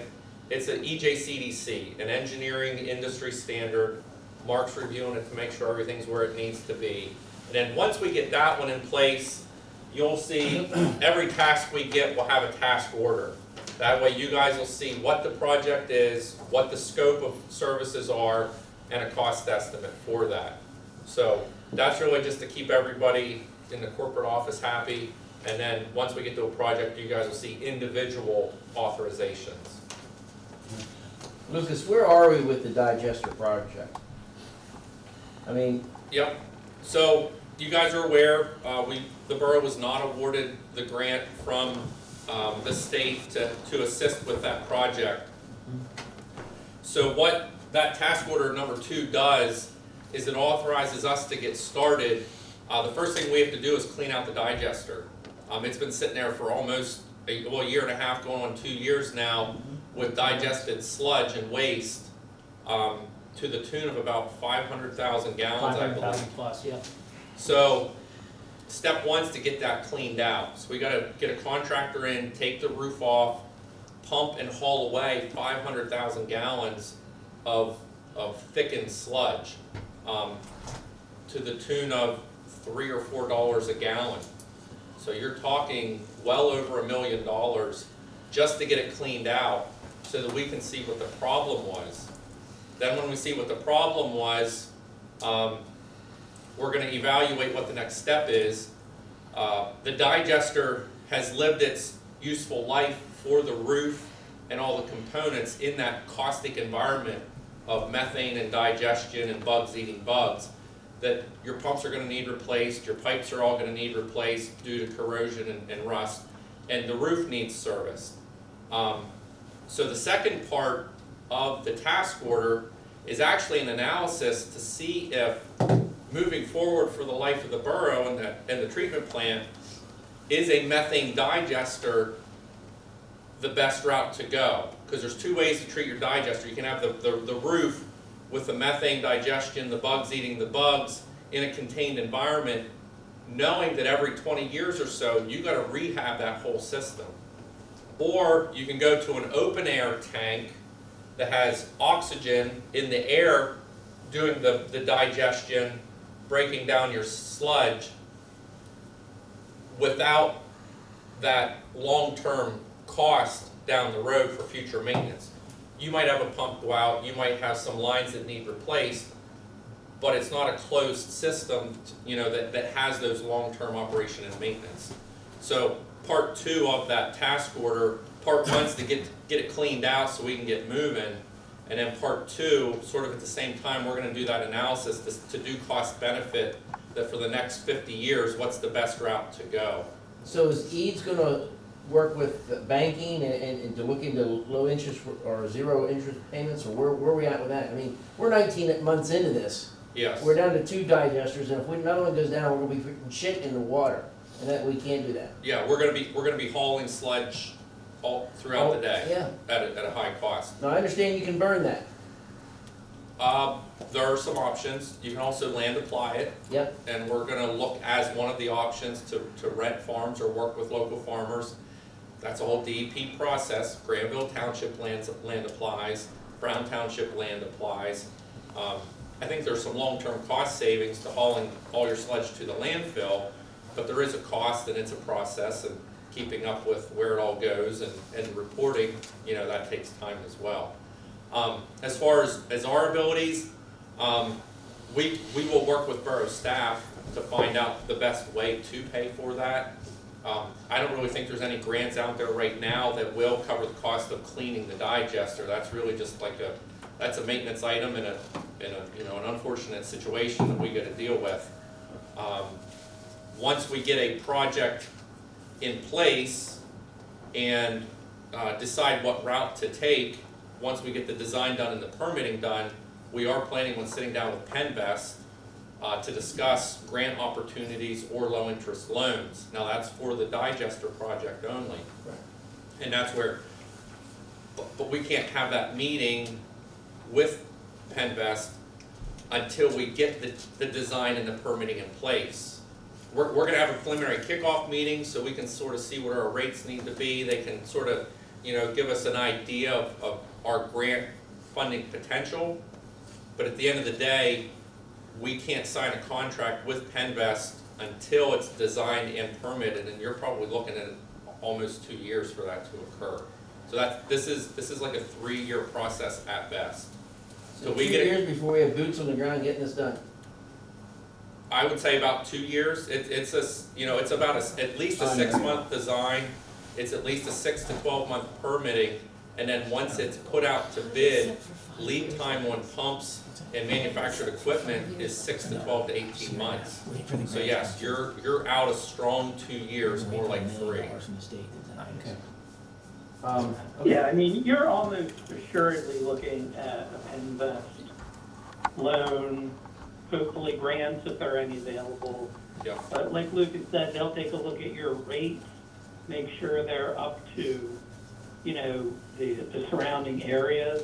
it's an EJCDC, an engineering industry standard. Mark's reviewing it to make sure everything's where it needs to be. And then once we get that one in place, you'll see every task we get will have a task order. That way you guys will see what the project is, what the scope of services are, and a cost estimate for that. So that's really just to keep everybody in the corporate office happy. And then once we get to a project, you guys will see individual authorizations. Lucas, where are we with the digester project? I mean, Yep. So you guys are aware, the borough was not awarded the grant from the state to assist with that project. So what that task order number 2 does is it authorizes us to get started. The first thing we have to do is clean out the digester. It's been sitting there for almost a year and a half, going on 2 years now, with digested sludge and waste to the tune of about 500,000 gallons, I believe. 500,000 plus, yeah. So step 1 is to get that cleaned out. So we gotta get a contractor in, take the roof off, pump and haul away 500,000 gallons of thickened sludge to the tune of $3 or $4 a gallon. So you're talking well over $1 million just to get it cleaned out so that we can see what the problem was. Then when we see what the problem was, we're going to evaluate what the next step is. The digester has lived its useful life for the roof and all the components in that caustic environment of methane and digestion and bugs eating bugs, that your pumps are going to need replaced, your pipes are all going to need replaced due to corrosion and rust, and the roof needs serviced. So the second part of the task order is actually an analysis to see if moving forward for the life of the borough and the treatment plant, is a methane digester the best route to go? Because there's 2 ways to treat your digester. You can have the roof with the methane digestion, the bugs eating the bugs in a contained environment, knowing that every 20 years or so, you got to rehab that whole system. Or you can go to an open air tank that has oxygen in the air doing the digestion, breaking down your sludge without that long-term cost down the road for future maintenance. You might have a pump go out, you might have some lines that need replaced, but it's not a closed system, that has those long-term operation and maintenance. So part 2 of that task order, part 1 is to get it cleaned out so we can get moving, and then part 2, sort of at the same time, we're going to do that analysis to do cost benefit, that for the next 50 years, what's the best route to go. so is EADS gonna work with banking and to look into low interest or zero interest payments, or where are we at with that? I mean, we're 19 months into this. Yes. We're down to 2 digesters, and if another one goes down, we're gonna be putting shit in the water, and that, we can't do that. Yeah, we're gonna be hauling sludge all throughout the day. Yeah. At a high cost. Now, I understand you can burn that. There are some options. You can also land apply it. Yep. And we're gonna look as one of the options to rent farms or work with local farmers. That's a whole DEP process. Granville Township land applies, Brown Township land applies. I think there's some long-term cost savings to hauling all your sludge to the landfill, but there is a cost and it's a process, and keeping up with where it all goes and reporting, that takes time as well. As far as our abilities, we will work with borough staff to find out the best way to pay for that. I don't really think there's any grants out there right now that will cover the cost of cleaning the digester. That's really just like that's a maintenance item in an unfortunate situation that we got to deal with. Once we get a project in place and decide what route to take, once we get the design done and the permitting done, we are planning on sitting down with Penvest to discuss grant opportunities or low-interest loans. Now, that's for the digester project only. And that's where, but we can't have that meeting with Penvest until we get the design and the permitting in place. We're gonna have a preliminary kickoff meeting so we can sort of see what our rates need to be. They can sort of, give us an idea of our grant funding potential. But at the end of the day, we can't sign a contract with Penvest until it's designed and permitted, and you're probably looking at almost 2 years for that to occur. So this is like a 3-year process at best. So 2 years before we have boots on the ground getting this done? I would say about 2 years. It's about at least a 6-month design. It's at least a 6 to 12-month permitting, and then once it's put out to bid, lead time on pumps and manufactured equipment is 6 to 12 to 18 months. So yes, you're out a strong 2 years, more like 3. Yeah, I mean, you're almost assuredly looking at a Penvest loan, hopefully grants if there are any available. Yeah. But like Lucas said, they'll take a look at your rates, make sure they're up to, the surrounding areas.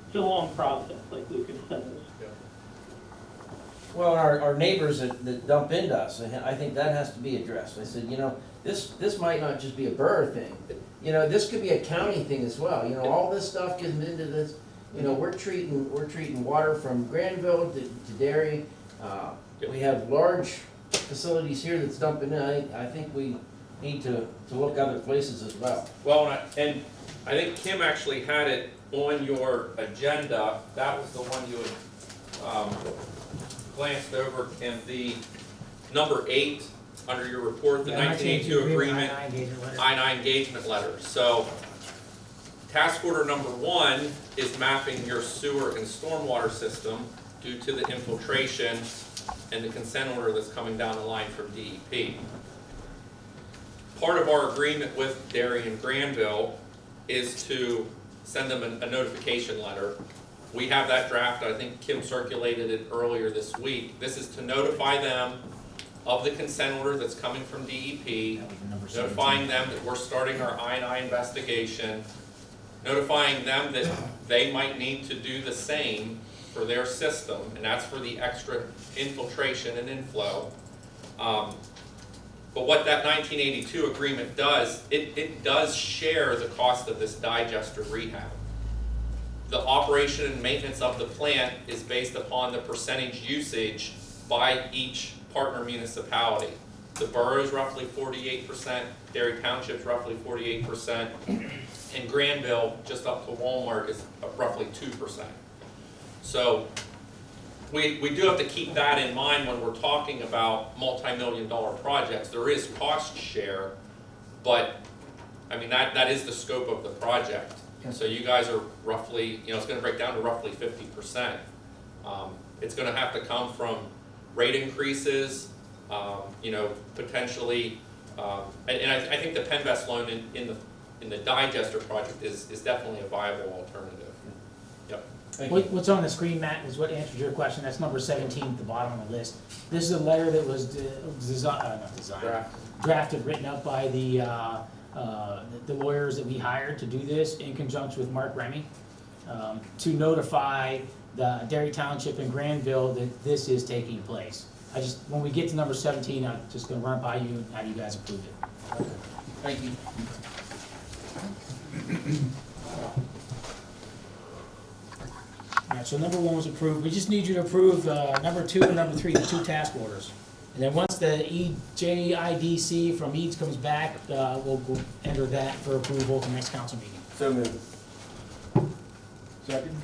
It's a long process, like Lucas says. Well, our neighbors that dump into us, I think that has to be addressed. I said, this might not just be a borough thing. This could be a county thing as well. All this stuff gets into this. We're treating water from Granville to Derry. We have large facilities here that's dumping in. I think we need to look other places as well. Well, and I think Kim actually had it on your agenda. That was the one you had glanced over, Kim. The number 8 under your report, the 1982 agreement, I-9 engagement letter. So task order number 1 is mapping your sewer and stormwater system due to the infiltration and the consent order that's coming down the line from DEP. Part of our agreement with Derry and Granville is to send them a notification letter. We have that draft. I think Kim circulated it earlier this week. This is to notify them of the consent order that's coming from DEP, notifying them that we're starting our I-9 investigation, notifying them that they might need to do the same for their system, and that's for the extra infiltration and inflow. But what that 1982 agreement does, it does share the cost of this digester rehab. The operation and maintenance of the plant is based upon the percentage usage by each partner municipality. The borough is roughly 48%, Derry Township's roughly 48%, and Granville, just up to Walmart, is roughly 2%. So we do have to keep that in mind when we're talking about multi-million-dollar projects. There is cost share, but I mean that is the scope of the project. So you guys are roughly, it's going to break down to roughly 50%. It's going to have to come from rate increases, potentially, and I think the Penvest loan in the digester project is definitely a viable alternative. Yep. What's on the screen, Matt, is what answers your question. That's number 17 at the bottom of the list. This is a letter that was drafted, written up by the lawyers that we hired to do this in conjunction with Mark Remy, to notify the Derry Township and Granville that this is taking place. When we get to number 17, I'm just gonna run it by you and have you guys approve it. Thank you. Alright, so number 1 was approved. We just need you to approve number 2 and number 3, the 2 task orders. And then once the EJIDC from EADS comes back, we'll enter that for approval at the next council meeting. So moved. Second?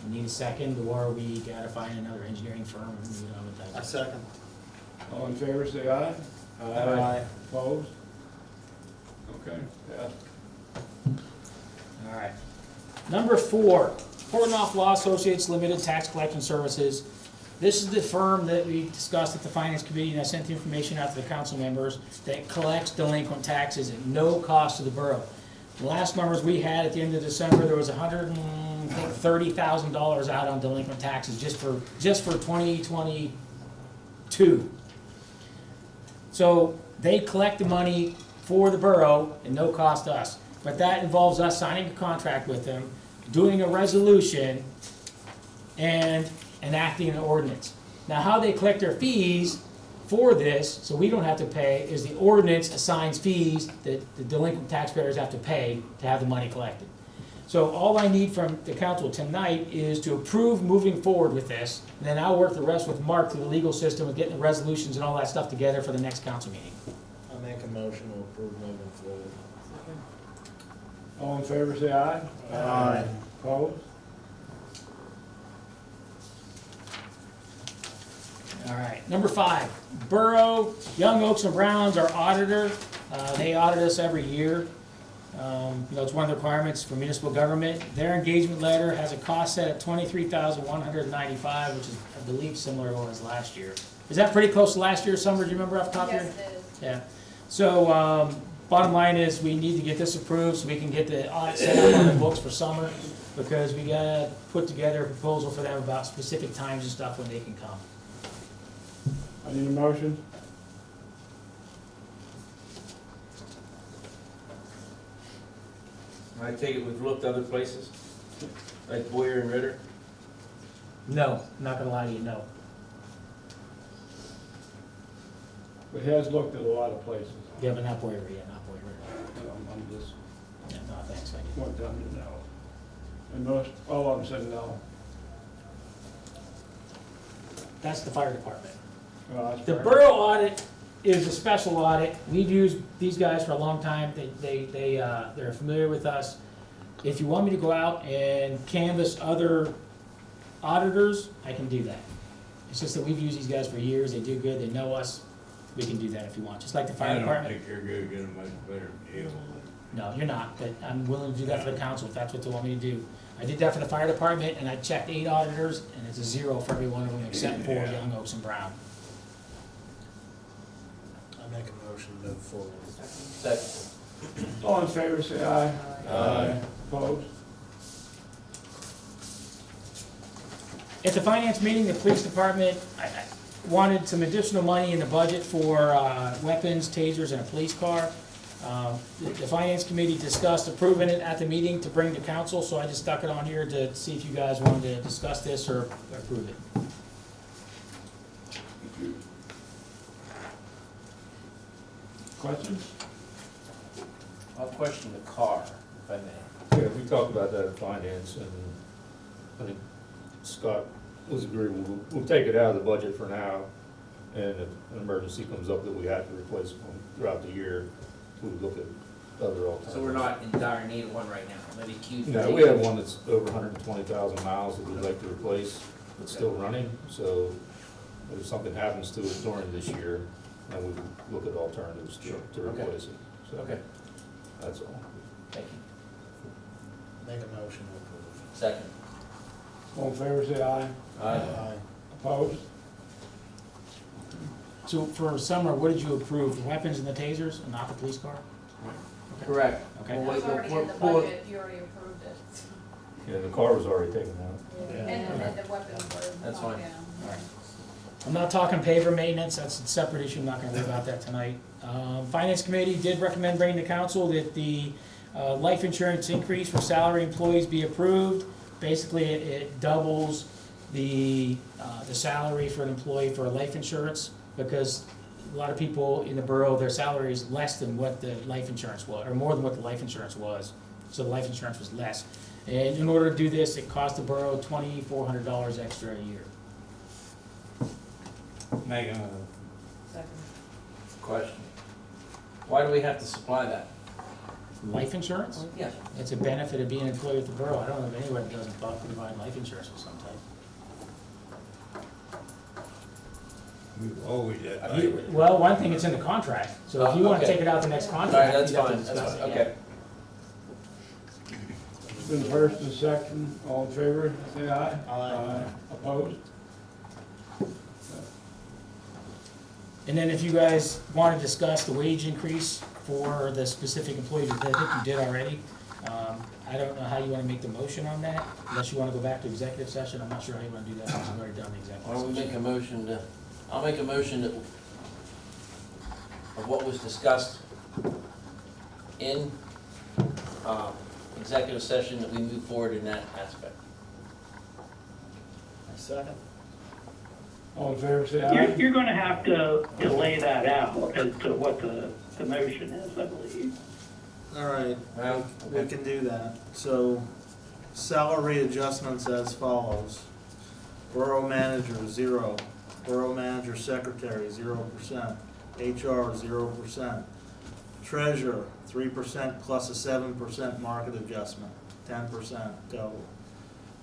We need a second, or we gotta find another engineering firm. I second. All in favor, say aye. Aye. Opposed? Okay, yeah. Alright. Number 4, Portnoy Law Associates Limited Tax Collection Services. This is the firm that we discussed at the finance committee, and I sent the information out to the council members, that collects delinquent taxes at no cost to the borough. The last numbers we had at the end of December, there was $130,000 out on delinquent taxes just for 2022. So they collect the money for the borough at no cost to us. But that involves us signing a contract with them, doing a resolution, and enacting an ordinance. Now, how they collect their fees for this, so we don't have to pay, is the ordinance assigns fees that the delinquent taxpayers have to pay to have the money collected. So all I need from the council tonight is to approve moving forward with this, and then I'll work the rest with Mark through the legal system of getting the resolutions and all that stuff together for the next council meeting. I make a motion to approve moving forward. All in favor, say aye. Aye. Opposed? All right, number 5, Borough, Young Oaks and Browns, our auditor. They audit us every year. It's one of the requirements for municipal government. Their engagement letter has a cost set at $23,195, which is, I believe, similar to what it was last year. Is that pretty close to last year's summer? Do you remember off the top of your? Yes, it is. Yeah. So, bottom line is, we need to get this approved so we can get the audit set up on the books for summer, because we gotta put together a proposal for them about specific times and stuff when they can come. I need a motion. I take it we've looked other places, like Boyer and Ritter? No, I'm not gonna lie to you, no. But he has looked at a lot of places. Yeah, but not Boyer yet, not Boyer. I'm just Yeah, no, thanks, thank you. want them to know. And most, all of them said no. That's the fire department. Well, that's The fair. borough audit is a special audit. We've used these guys for a long time. They're familiar with us. If you want me to go out and canvass other auditors, I can do that. It's just that we've used these guys for years. They do good. They know us. We can do that if you want, just like the fire department. I don't think you're gonna get a much better deal. No, you're not, but I'm willing to do that for the council if that's what they want me to do. I did that for the fire department, and I checked 8 auditors, and it's a 0 for every one of them except for Young Oaks and Brown. I make a motion to move forward. Second. All in favor, say aye. Aye. Opposed? At the finance meeting, the police department wanted some additional money in the budget for weapons, tasers, and a police car. The finance committee discussed approving it at the meeting to bring to council, so I just stuck it on here to see if you guys wanted to discuss this or approve it. Questions? I'll question the car, if I may. Yeah, we talked about that in finance, and I think Scott was agreeable. We'll take it out of the budget for now, and if an emergency comes up that we have to replace one throughout the year, we would look at other alternatives. So we're not in dire need of one right now, maybe Q3? No, we have one that's over 120,000 miles that we'd like to replace, that's still running, so if something happens to it during this year, then we would look at alternatives to Okay. replace it. So Okay, that's all. thank you. Make a motion to approve. Second. All in favor, say aye. Aye. Opposed? So for summer, what did you approve, the weapons and the tasers, and not the police car? Correct. Okay. Well, That was already in the we'll- budget, you already approved it. Yeah, the car was already taken out. And then the weapons were. That's knocked fine. down. I'm not talking paver maintenance, that's a separate issue, I'm not gonna worry about that tonight. Finance committee did recommend bringing to council that the life insurance increase for salary employees be approved. Basically, it doubles the salary for an employee for life insurance, because a lot of people in the borough, their salary is less than what the life insurance was, or more than what the life insurance was, so the life insurance was less. And in order to do this, it cost the borough $2,400 extra a year. Make a, Question. Why do we have to supply that? Life insurance? Yes. It's a benefit of being an employee with the borough. I don't know if anyone doesn't provide life insurance of some type. we've always had. Well, one thing, it's in the contract, so if you wanna Okay. take it out the next All right, contract, that's you'd have to fine, that's discuss fine, it, okay. Been first and second, all in favor, say aye. Aye. Opposed? And then if you guys want to discuss the wage increase for the specific employees, I think you did already. I don't know how you want to make the motion on that, unless you want to go back to executive session. I'm not sure how you want to do that, since we've already done the executive Why don't we session. make a motion to, I'll make a motion that, of what was discussed in, executive session, that we move forward in that aspect. Second. All in favor, say aye. You're gonna have to lay that out as to what the motion is, I believe. All right, Well, we can do that. So, salary adjustments as follows. Borough manager, 0. Borough manager secretary, 0%. HR, 0%. Treasurer, 3% plus a 7% market adjustment, 10% total.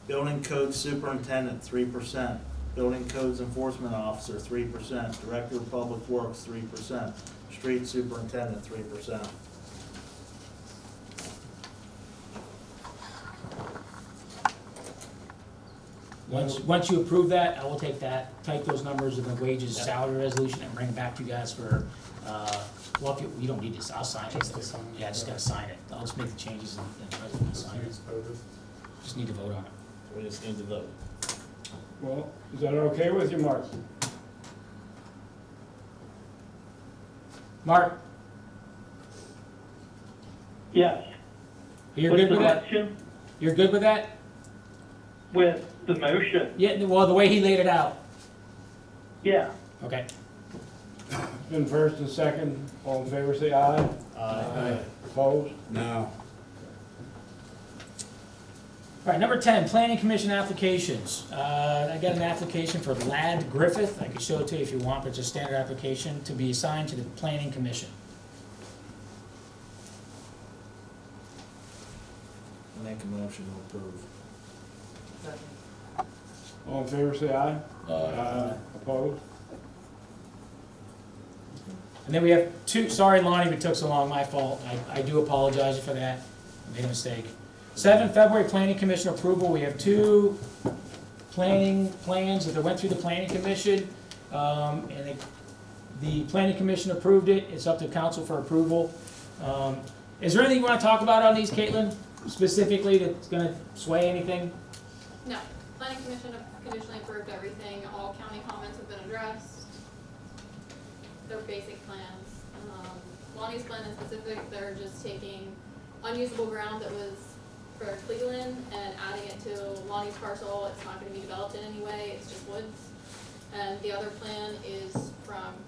Building code superintendent, 3%. Building codes enforcement officer, 3%. Director of public works, 3%. Street superintendent, 3%. Once you approve that, I will take that, type those numbers in the wages salary resolution and bring it back to you guys for, well, if you don't need this, I'll sign it. Yeah, I just gotta sign it. I'll just make the changes and the president will sign it. Just need to vote on it. We just need to vote. Well, is that okay with you, Mark? Mark, Yes. you're good with that? Question You're good with that? with the motion, Yeah, well, the way he laid it out. yeah. Okay. Been first and second, all in favor, say aye. Aye. Opposed? No. All right, number 10, planning commission applications. I got an application for Ladd Griffith. I could show it to you if you want, but it's a standard application to be assigned to the planning commission. Make a motion to approve. All in favor, say aye. Opposed? And then we have two, sorry Lonnie, we took so long, my fault. I do apologize for that. I made a mistake. 7 February planning commission approval. We have two planning plans that went through the planning commission. And the planning commission approved it. It's up to council for approval. Is there anything you want to talk about on these, Caitlin? Specifically that's gonna sway anything? No, planning commission conditionally approved everything, all county comments have been addressed. They're basic plans. Lonnie's plan is specific, they're just taking unusable ground that was for Cleveland and adding it to Lonnie's parcel. It's not gonna be developed in any way, it's just woods. And the other plan is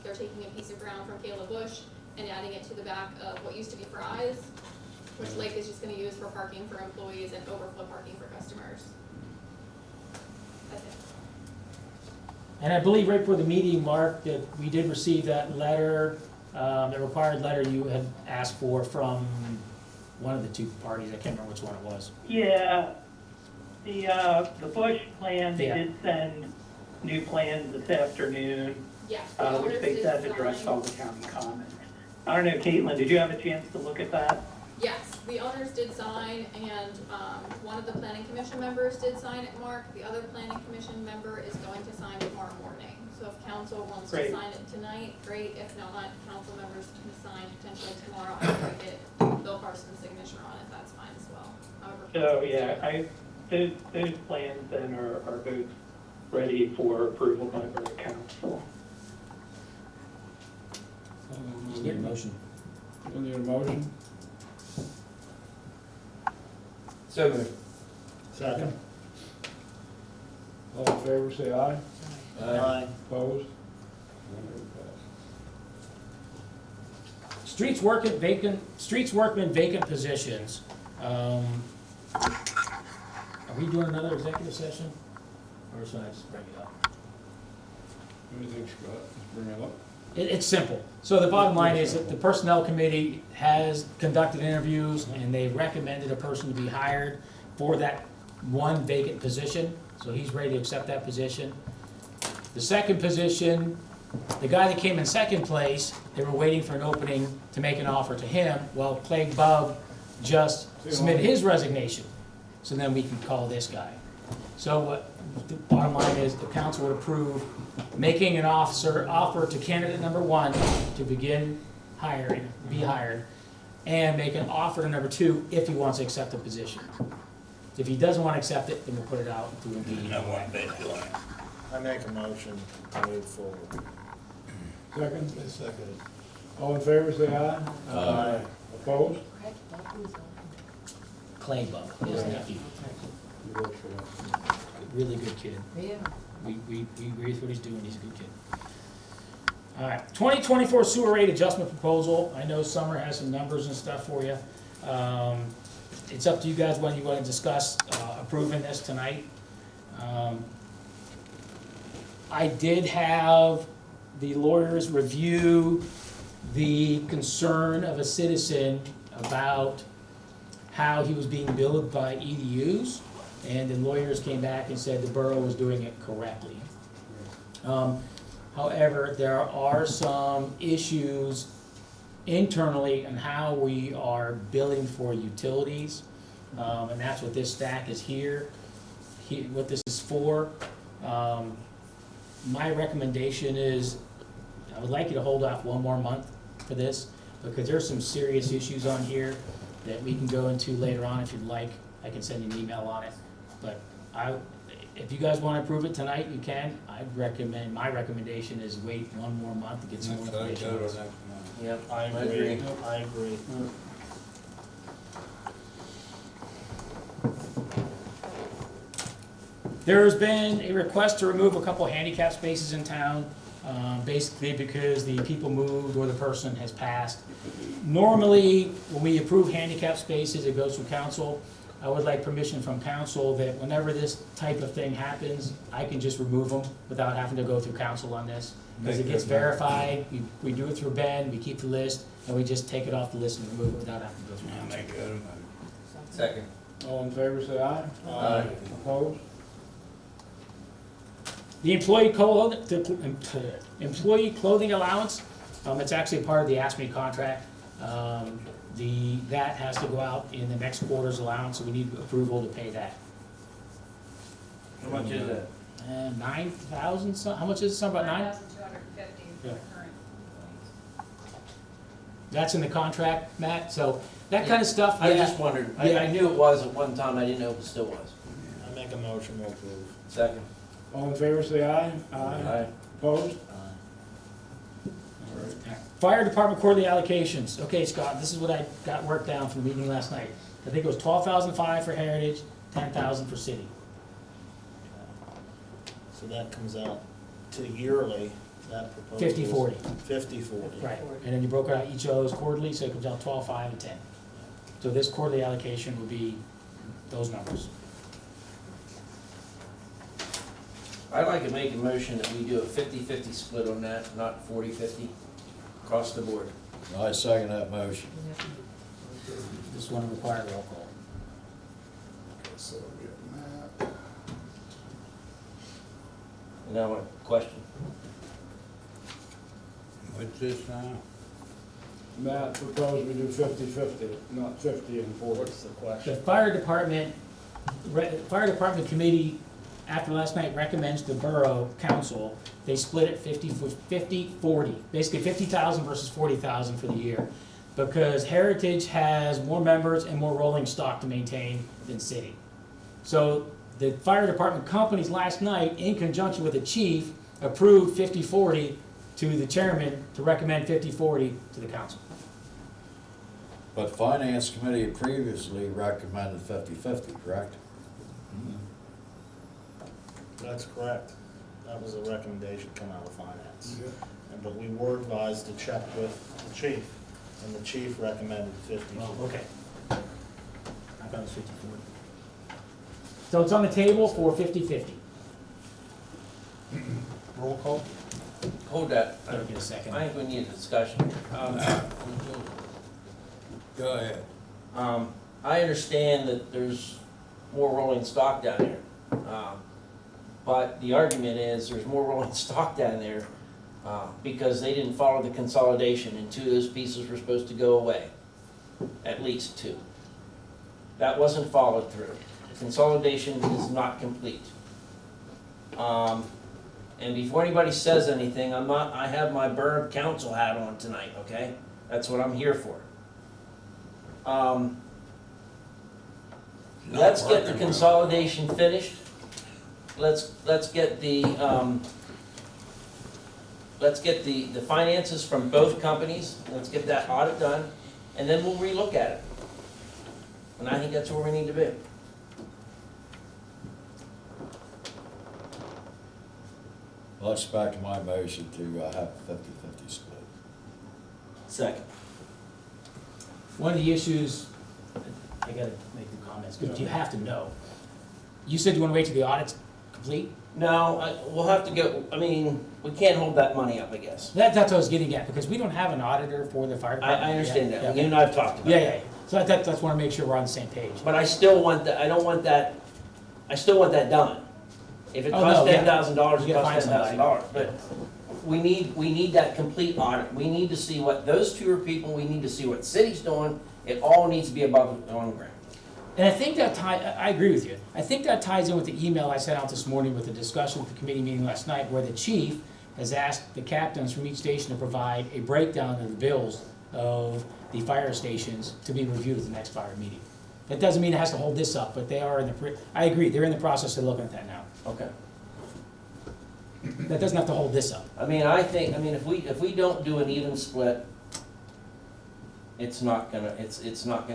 they're taking a piece of ground from Kayla Bush and adding it to the back of what used to be Fry's, which Lake is just gonna use for parking for employees and overflow parking for customers. That's it. And I believe right before the meeting, Mark, that we did receive that letter, the required letter you had asked for from one of the two parties. I can't remember which one it was. Yeah, the Bush plan, they Yeah. did send new plans this afternoon, Yes. which they said addressed all the county comments. I don't know, Caitlin, did you have a chance to look at that? Yes, the owners did sign, and one of the planning commission members did sign it, Mark. The other planning commission member is going to sign tomorrow morning. So if council wants to Great. sign it tonight, great. If not, council members can sign potentially tomorrow after I get Bill Parsons' signature on it. That's fine as well. However. So, yeah, those plans then are both ready for approval by Borough Council. Just need a motion. We need a motion? So moved. Second. All in favor, say aye. Aye. Opposed? Streets workmen vacant positions. Are we doing another executive session? Or should I just bring it up? What do you think, Scott? Let's bring it up. It's simple. So the bottom line is that the personnel committee has conducted interviews and they recommended a person to be hired for that one vacant position. So he's ready to accept that position. The second position, the guy that came in second place, they were waiting for an opening to make an offer to him. Well, Craig Bub just submitted his resignation. So then we can call this guy. So what the bottom line is the council would approve making an offer to candidate number 1 to begin hiring, be hired, and make an offer to number 2 if he wants to accept the position. If he doesn't want to accept it, then we'll put it out to Indeed. I make a motion to move forward. Second? Second. All in favor, say aye. Aye. Opposed? Clay Bub, his nephew. You vote for that. Really good kid. Yeah. We agree with what he's doing, he's a good kid. All right, 2024 sewer rate adjustment proposal. I know Summer has some numbers and stuff for you. It's up to you guys when you want to discuss approving this tonight. I did have the lawyers review the concern of a citizen about how he was being billed by EDUs, and the lawyers came back and said the borough was doing it correctly. However, there are some issues internally on how we are billing for utilities, and that's what this stack is here, what this is for. My recommendation is, I would like you to hold off one more month for this, because there's some serious issues on here that we can go into later on if you'd like. I can send you an email on it, but if you guys want to approve it tonight, you can. My recommendation is wait one more month to get some more information. Yep, I agree. I agree. There's been a request to remove a couple handicap spaces in town, basically because the people moved or the person has passed. Normally, when we approve handicap spaces, it goes through council. I would like permission from council that whenever this type of thing happens, I can just remove them without having to go through council on this. Because it gets verified, we do it through Ben, we keep the list, and we just take it off the list and remove it without having to go through council. Make it. Second. All in favor, say aye. Aye. Opposed? The employee clothing allowance, it's actually a part of the ASME contract. That has to go out in the next quarter's allowance, so we need approval to pay that. How much is that? 9,000, how much is it, something about 9? 9,250 for Yeah. the current employees. That's in the contract, Matt, so that kind of stuff, I yeah. just wondered, Yeah. I knew it was at one time, I didn't know if it still was. I make a motion to approve. Second. All in favor, say aye. Aye. Opposed? Fire department quarterly allocations. Okay, Scott, this is what I got worked down from the meeting last night. I think it was 12,500 for Heritage, 10,000 for City. So that comes out to yearly, that proposal. 50/40. 50/40. Right, and then you broke out each of those quarterly, so it comes out 12, 5, and 10. So this quarterly allocation will be those numbers. I'd like to make a motion that we do a 50-50 split on that, not 40-50 across the board. I second that motion. This one will require roll call. So we have Matt. And now a question. What's this now? Matt proposed we do 50-50, not 50 and 40. What's the question? The fire department committee, after last night, recommends the borough council, they split it 50-40, basically 50,000 versus 40,000 for the year. Because Heritage has more members and more rolling stock to maintain than City. So the fire department companies last night, in conjunction with the chief, approved 50-40 to the chairman to recommend 50-40 to the council. But finance committee previously recommended 50-50, correct? That's correct. That was a recommendation come out of finance. But we were advised to check with the chief, and the chief recommended 50. Oh, okay. I thought it was 50-40. So it's on the table for 50-50. Roll call? Hold that. I'll get a second. I think we need a discussion. Go ahead. I understand that there's more rolling stock down there. But the argument is there's more rolling stock down there because they didn't follow the consolidation, and 2 of those pieces were supposed to go away, at least 2. That wasn't followed through. The consolidation is not complete. And And before anybody says anything, I have my borough council hat on tonight, okay? That's what I'm here for. Let's get the consolidation finished. Let's get the finances from both companies. Let's get that audit done, and then we'll relook at it. And I think that's where we need to be. Well, that's back to my motion to have a 50-50 split. Second. One of the issues, I gotta make the comments, because you have to know. You said you wanna wait till the audit's complete? No, we'll have to go, I mean, we can't hold that money up, I guess. That's what I was getting at, because we don't have an auditor for the fire department. I understand yet. that, you and I have talked about Yeah, it. yeah, so that's wanna make sure we're on the same page. But I still want that, I still want that done. If it Oh, costs no, yeah. $10,000, it You gotta costs find $10,000. But we need that complete audit. We need to see what those two are people, we need to see what city's doing. It all needs to be above and on ground. And I think that I agree with you. I think that ties in with the email I sent out this morning with the discussion with the committee meeting last night, where the chief has asked the captains from each station to provide a breakdown of the bills of the fire stations to be reviewed at the next fire meeting. That doesn't mean it has to hold this up, but they are I agree, they're in the process of looking at that now. Okay. That doesn't have to hold this up. I mean, if we don't do an even split, it's not gonna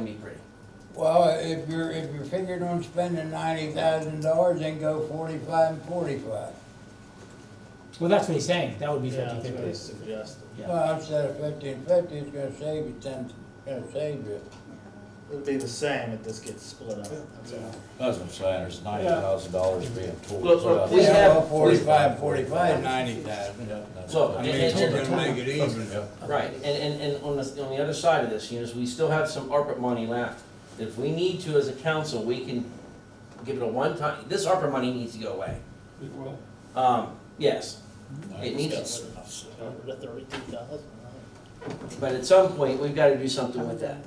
be pretty. Well, if you're figured on spending $90,000, then go 45 and 45. Well, that's what he's saying, that would be Yeah, 50/50. that's what I suggested. Yeah. Well, instead of 50 and 50, it's gonna save you 10, gonna save you. It'll be the same, it just gets split up, that's all. That's what I'm saying, there's $90,000 being told. Look, we Yeah, have- well, 45, 45, 90,000. Look, I mean, we're gonna make it even. Right, and on the other side of this, we still have some ARPA money left. If we need to, as a council, we can give it a one-time, this ARPA money needs to go away. It will. Yes, it needs, The 32,000. but at some point, we've gotta do something with that.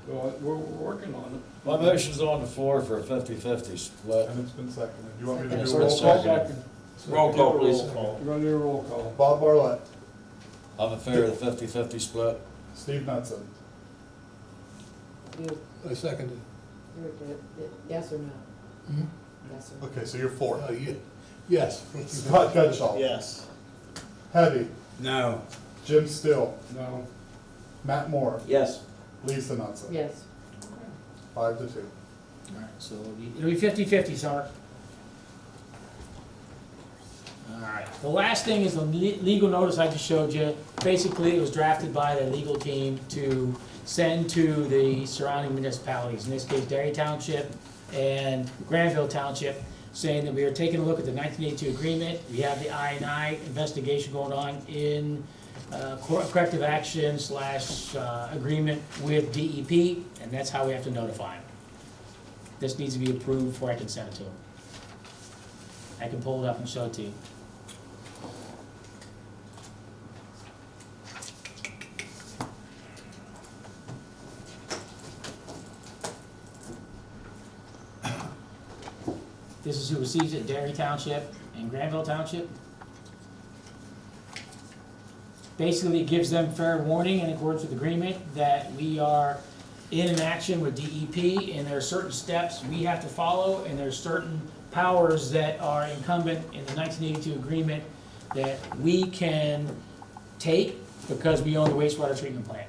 Well, we're working on it. My motion's on the floor for a 50-50 split. And it's been seconded. You want me to It's do a been roll call? seconded. Roll call, please. We're gonna do a roll call. Bob Barlett, I'm in favor of the 50-50 split. Steve Knutson, You, I seconded. yes or no? Mhm. Yes or no? okay, so you're for. Yes. Scott Gutschall. Yes. Heavy, No. Jim Still, No. Matt Moore, Yes, Lisa Knutson. Yes. 5-2. All right, so it'll be 50/50, sir. All right, the last thing is the legal notice I just showed you. Basically, it was drafted by the legal team to send to the surrounding municipalities, in this case, Derry Township and Granville Township, saying that we are taking a look at the 1982 agreement. We have the I&I investigation going on in corrective action / agreement with DEP, and that's how we have to notify them. This needs to be approved before I can send it to them. I can pull it up and show it to you. This is who receives it, Derry Township and Granville Township. Basically, it gives them fair warning in accordance with the agreement that we are in an action with DEP, and there are certain steps we have to follow, and there's certain powers that are incumbent in the 1982 agreement that we can take because we own the wastewater treatment plant.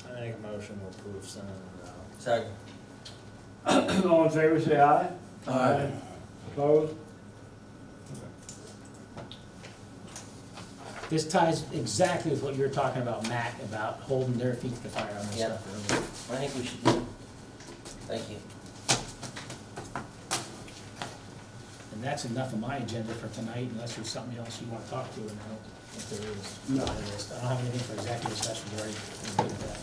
I make a motion to approve sending it out. second. All in favor, say aye. Aye. Opposed? This ties exactly with what you were talking about, Matt, about holding their feet to the fire on this Yeah. stuff earlier. I think we should do it. Thank you. And that's enough of my agenda for tonight, unless there's something else you want to talk to, and I don't, if there is. No. I don't have anything for executive session, we already did that.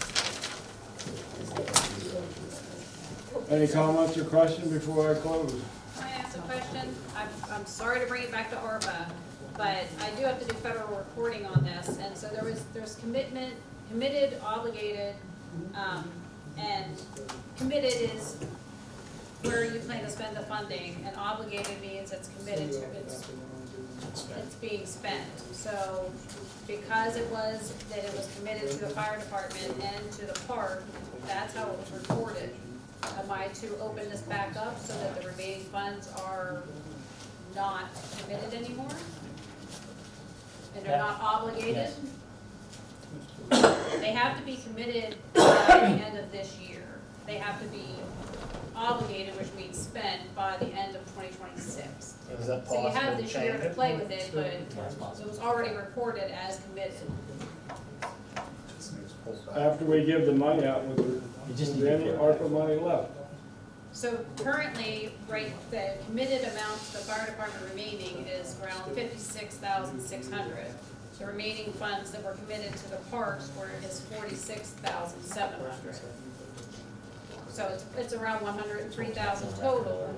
Any comments or questions before I close? Can I ask a question? I'm sorry to bring it back to ARPA, but I do have to do federal reporting on this, and so there's committed, obligated And committed is where you plan to spend the funding, and obligated means it's committed to, it's being spent. So because it was committed to the fire department and to the park, that's how it was recorded. Am I to open this back up so that the remaining funds are not committed anymore? And they're not obligated? They have to be committed by the end of this year. They have to be obligated, which means spent by the end of 2026. Is that So you have possible to this year change to it? play with it, but it was already recorded as committed. After we give the money out, with any ARPA money left? So currently, right, the committed amount to the fire department remaining is around 56,600. The remaining funds that were committed to the parks is 46,700. So it's around 103,000 total.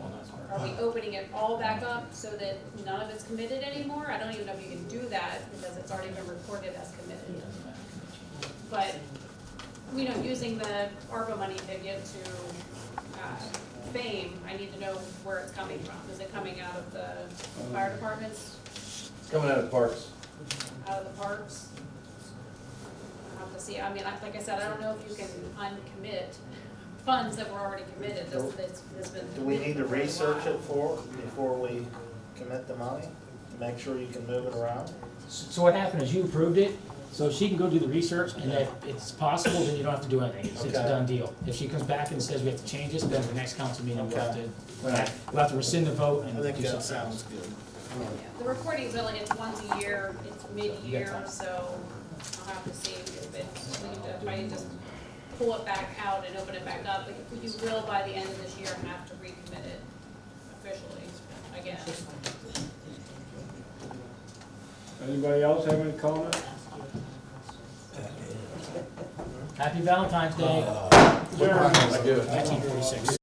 Are we opening it all back up so that none of it's committed anymore? I don't even know if you can do that because it's already been recorded as committed. But, you know, using the ARPA money to give to FAME, I need to know where it's coming from. Is it coming out of the fire departments, It's coming out of parks. out of the parks? I'll have to see. I mean, like I said, I don't know if you can uncommit funds that were already committed. This been. Do we need to research it before we commit the money, to make sure you can move it around? So what happened is you approved it, so she can go do the research, and if it's possible, then you don't have to do anything, it's a Okay. done deal. If she comes back and says we have to change this, then the next council meeting, Okay. we'll have to rescind the vote and I think do that something else. sounds good. The recording's only, it's once a year, it's mid-year, so I'll have to see if I can just pull it back out and open it back up. But you will, by the end of this year, have to recommit it officially again. Anybody else have any comments? Happy Valentine's Day. Sure. I do. 1946.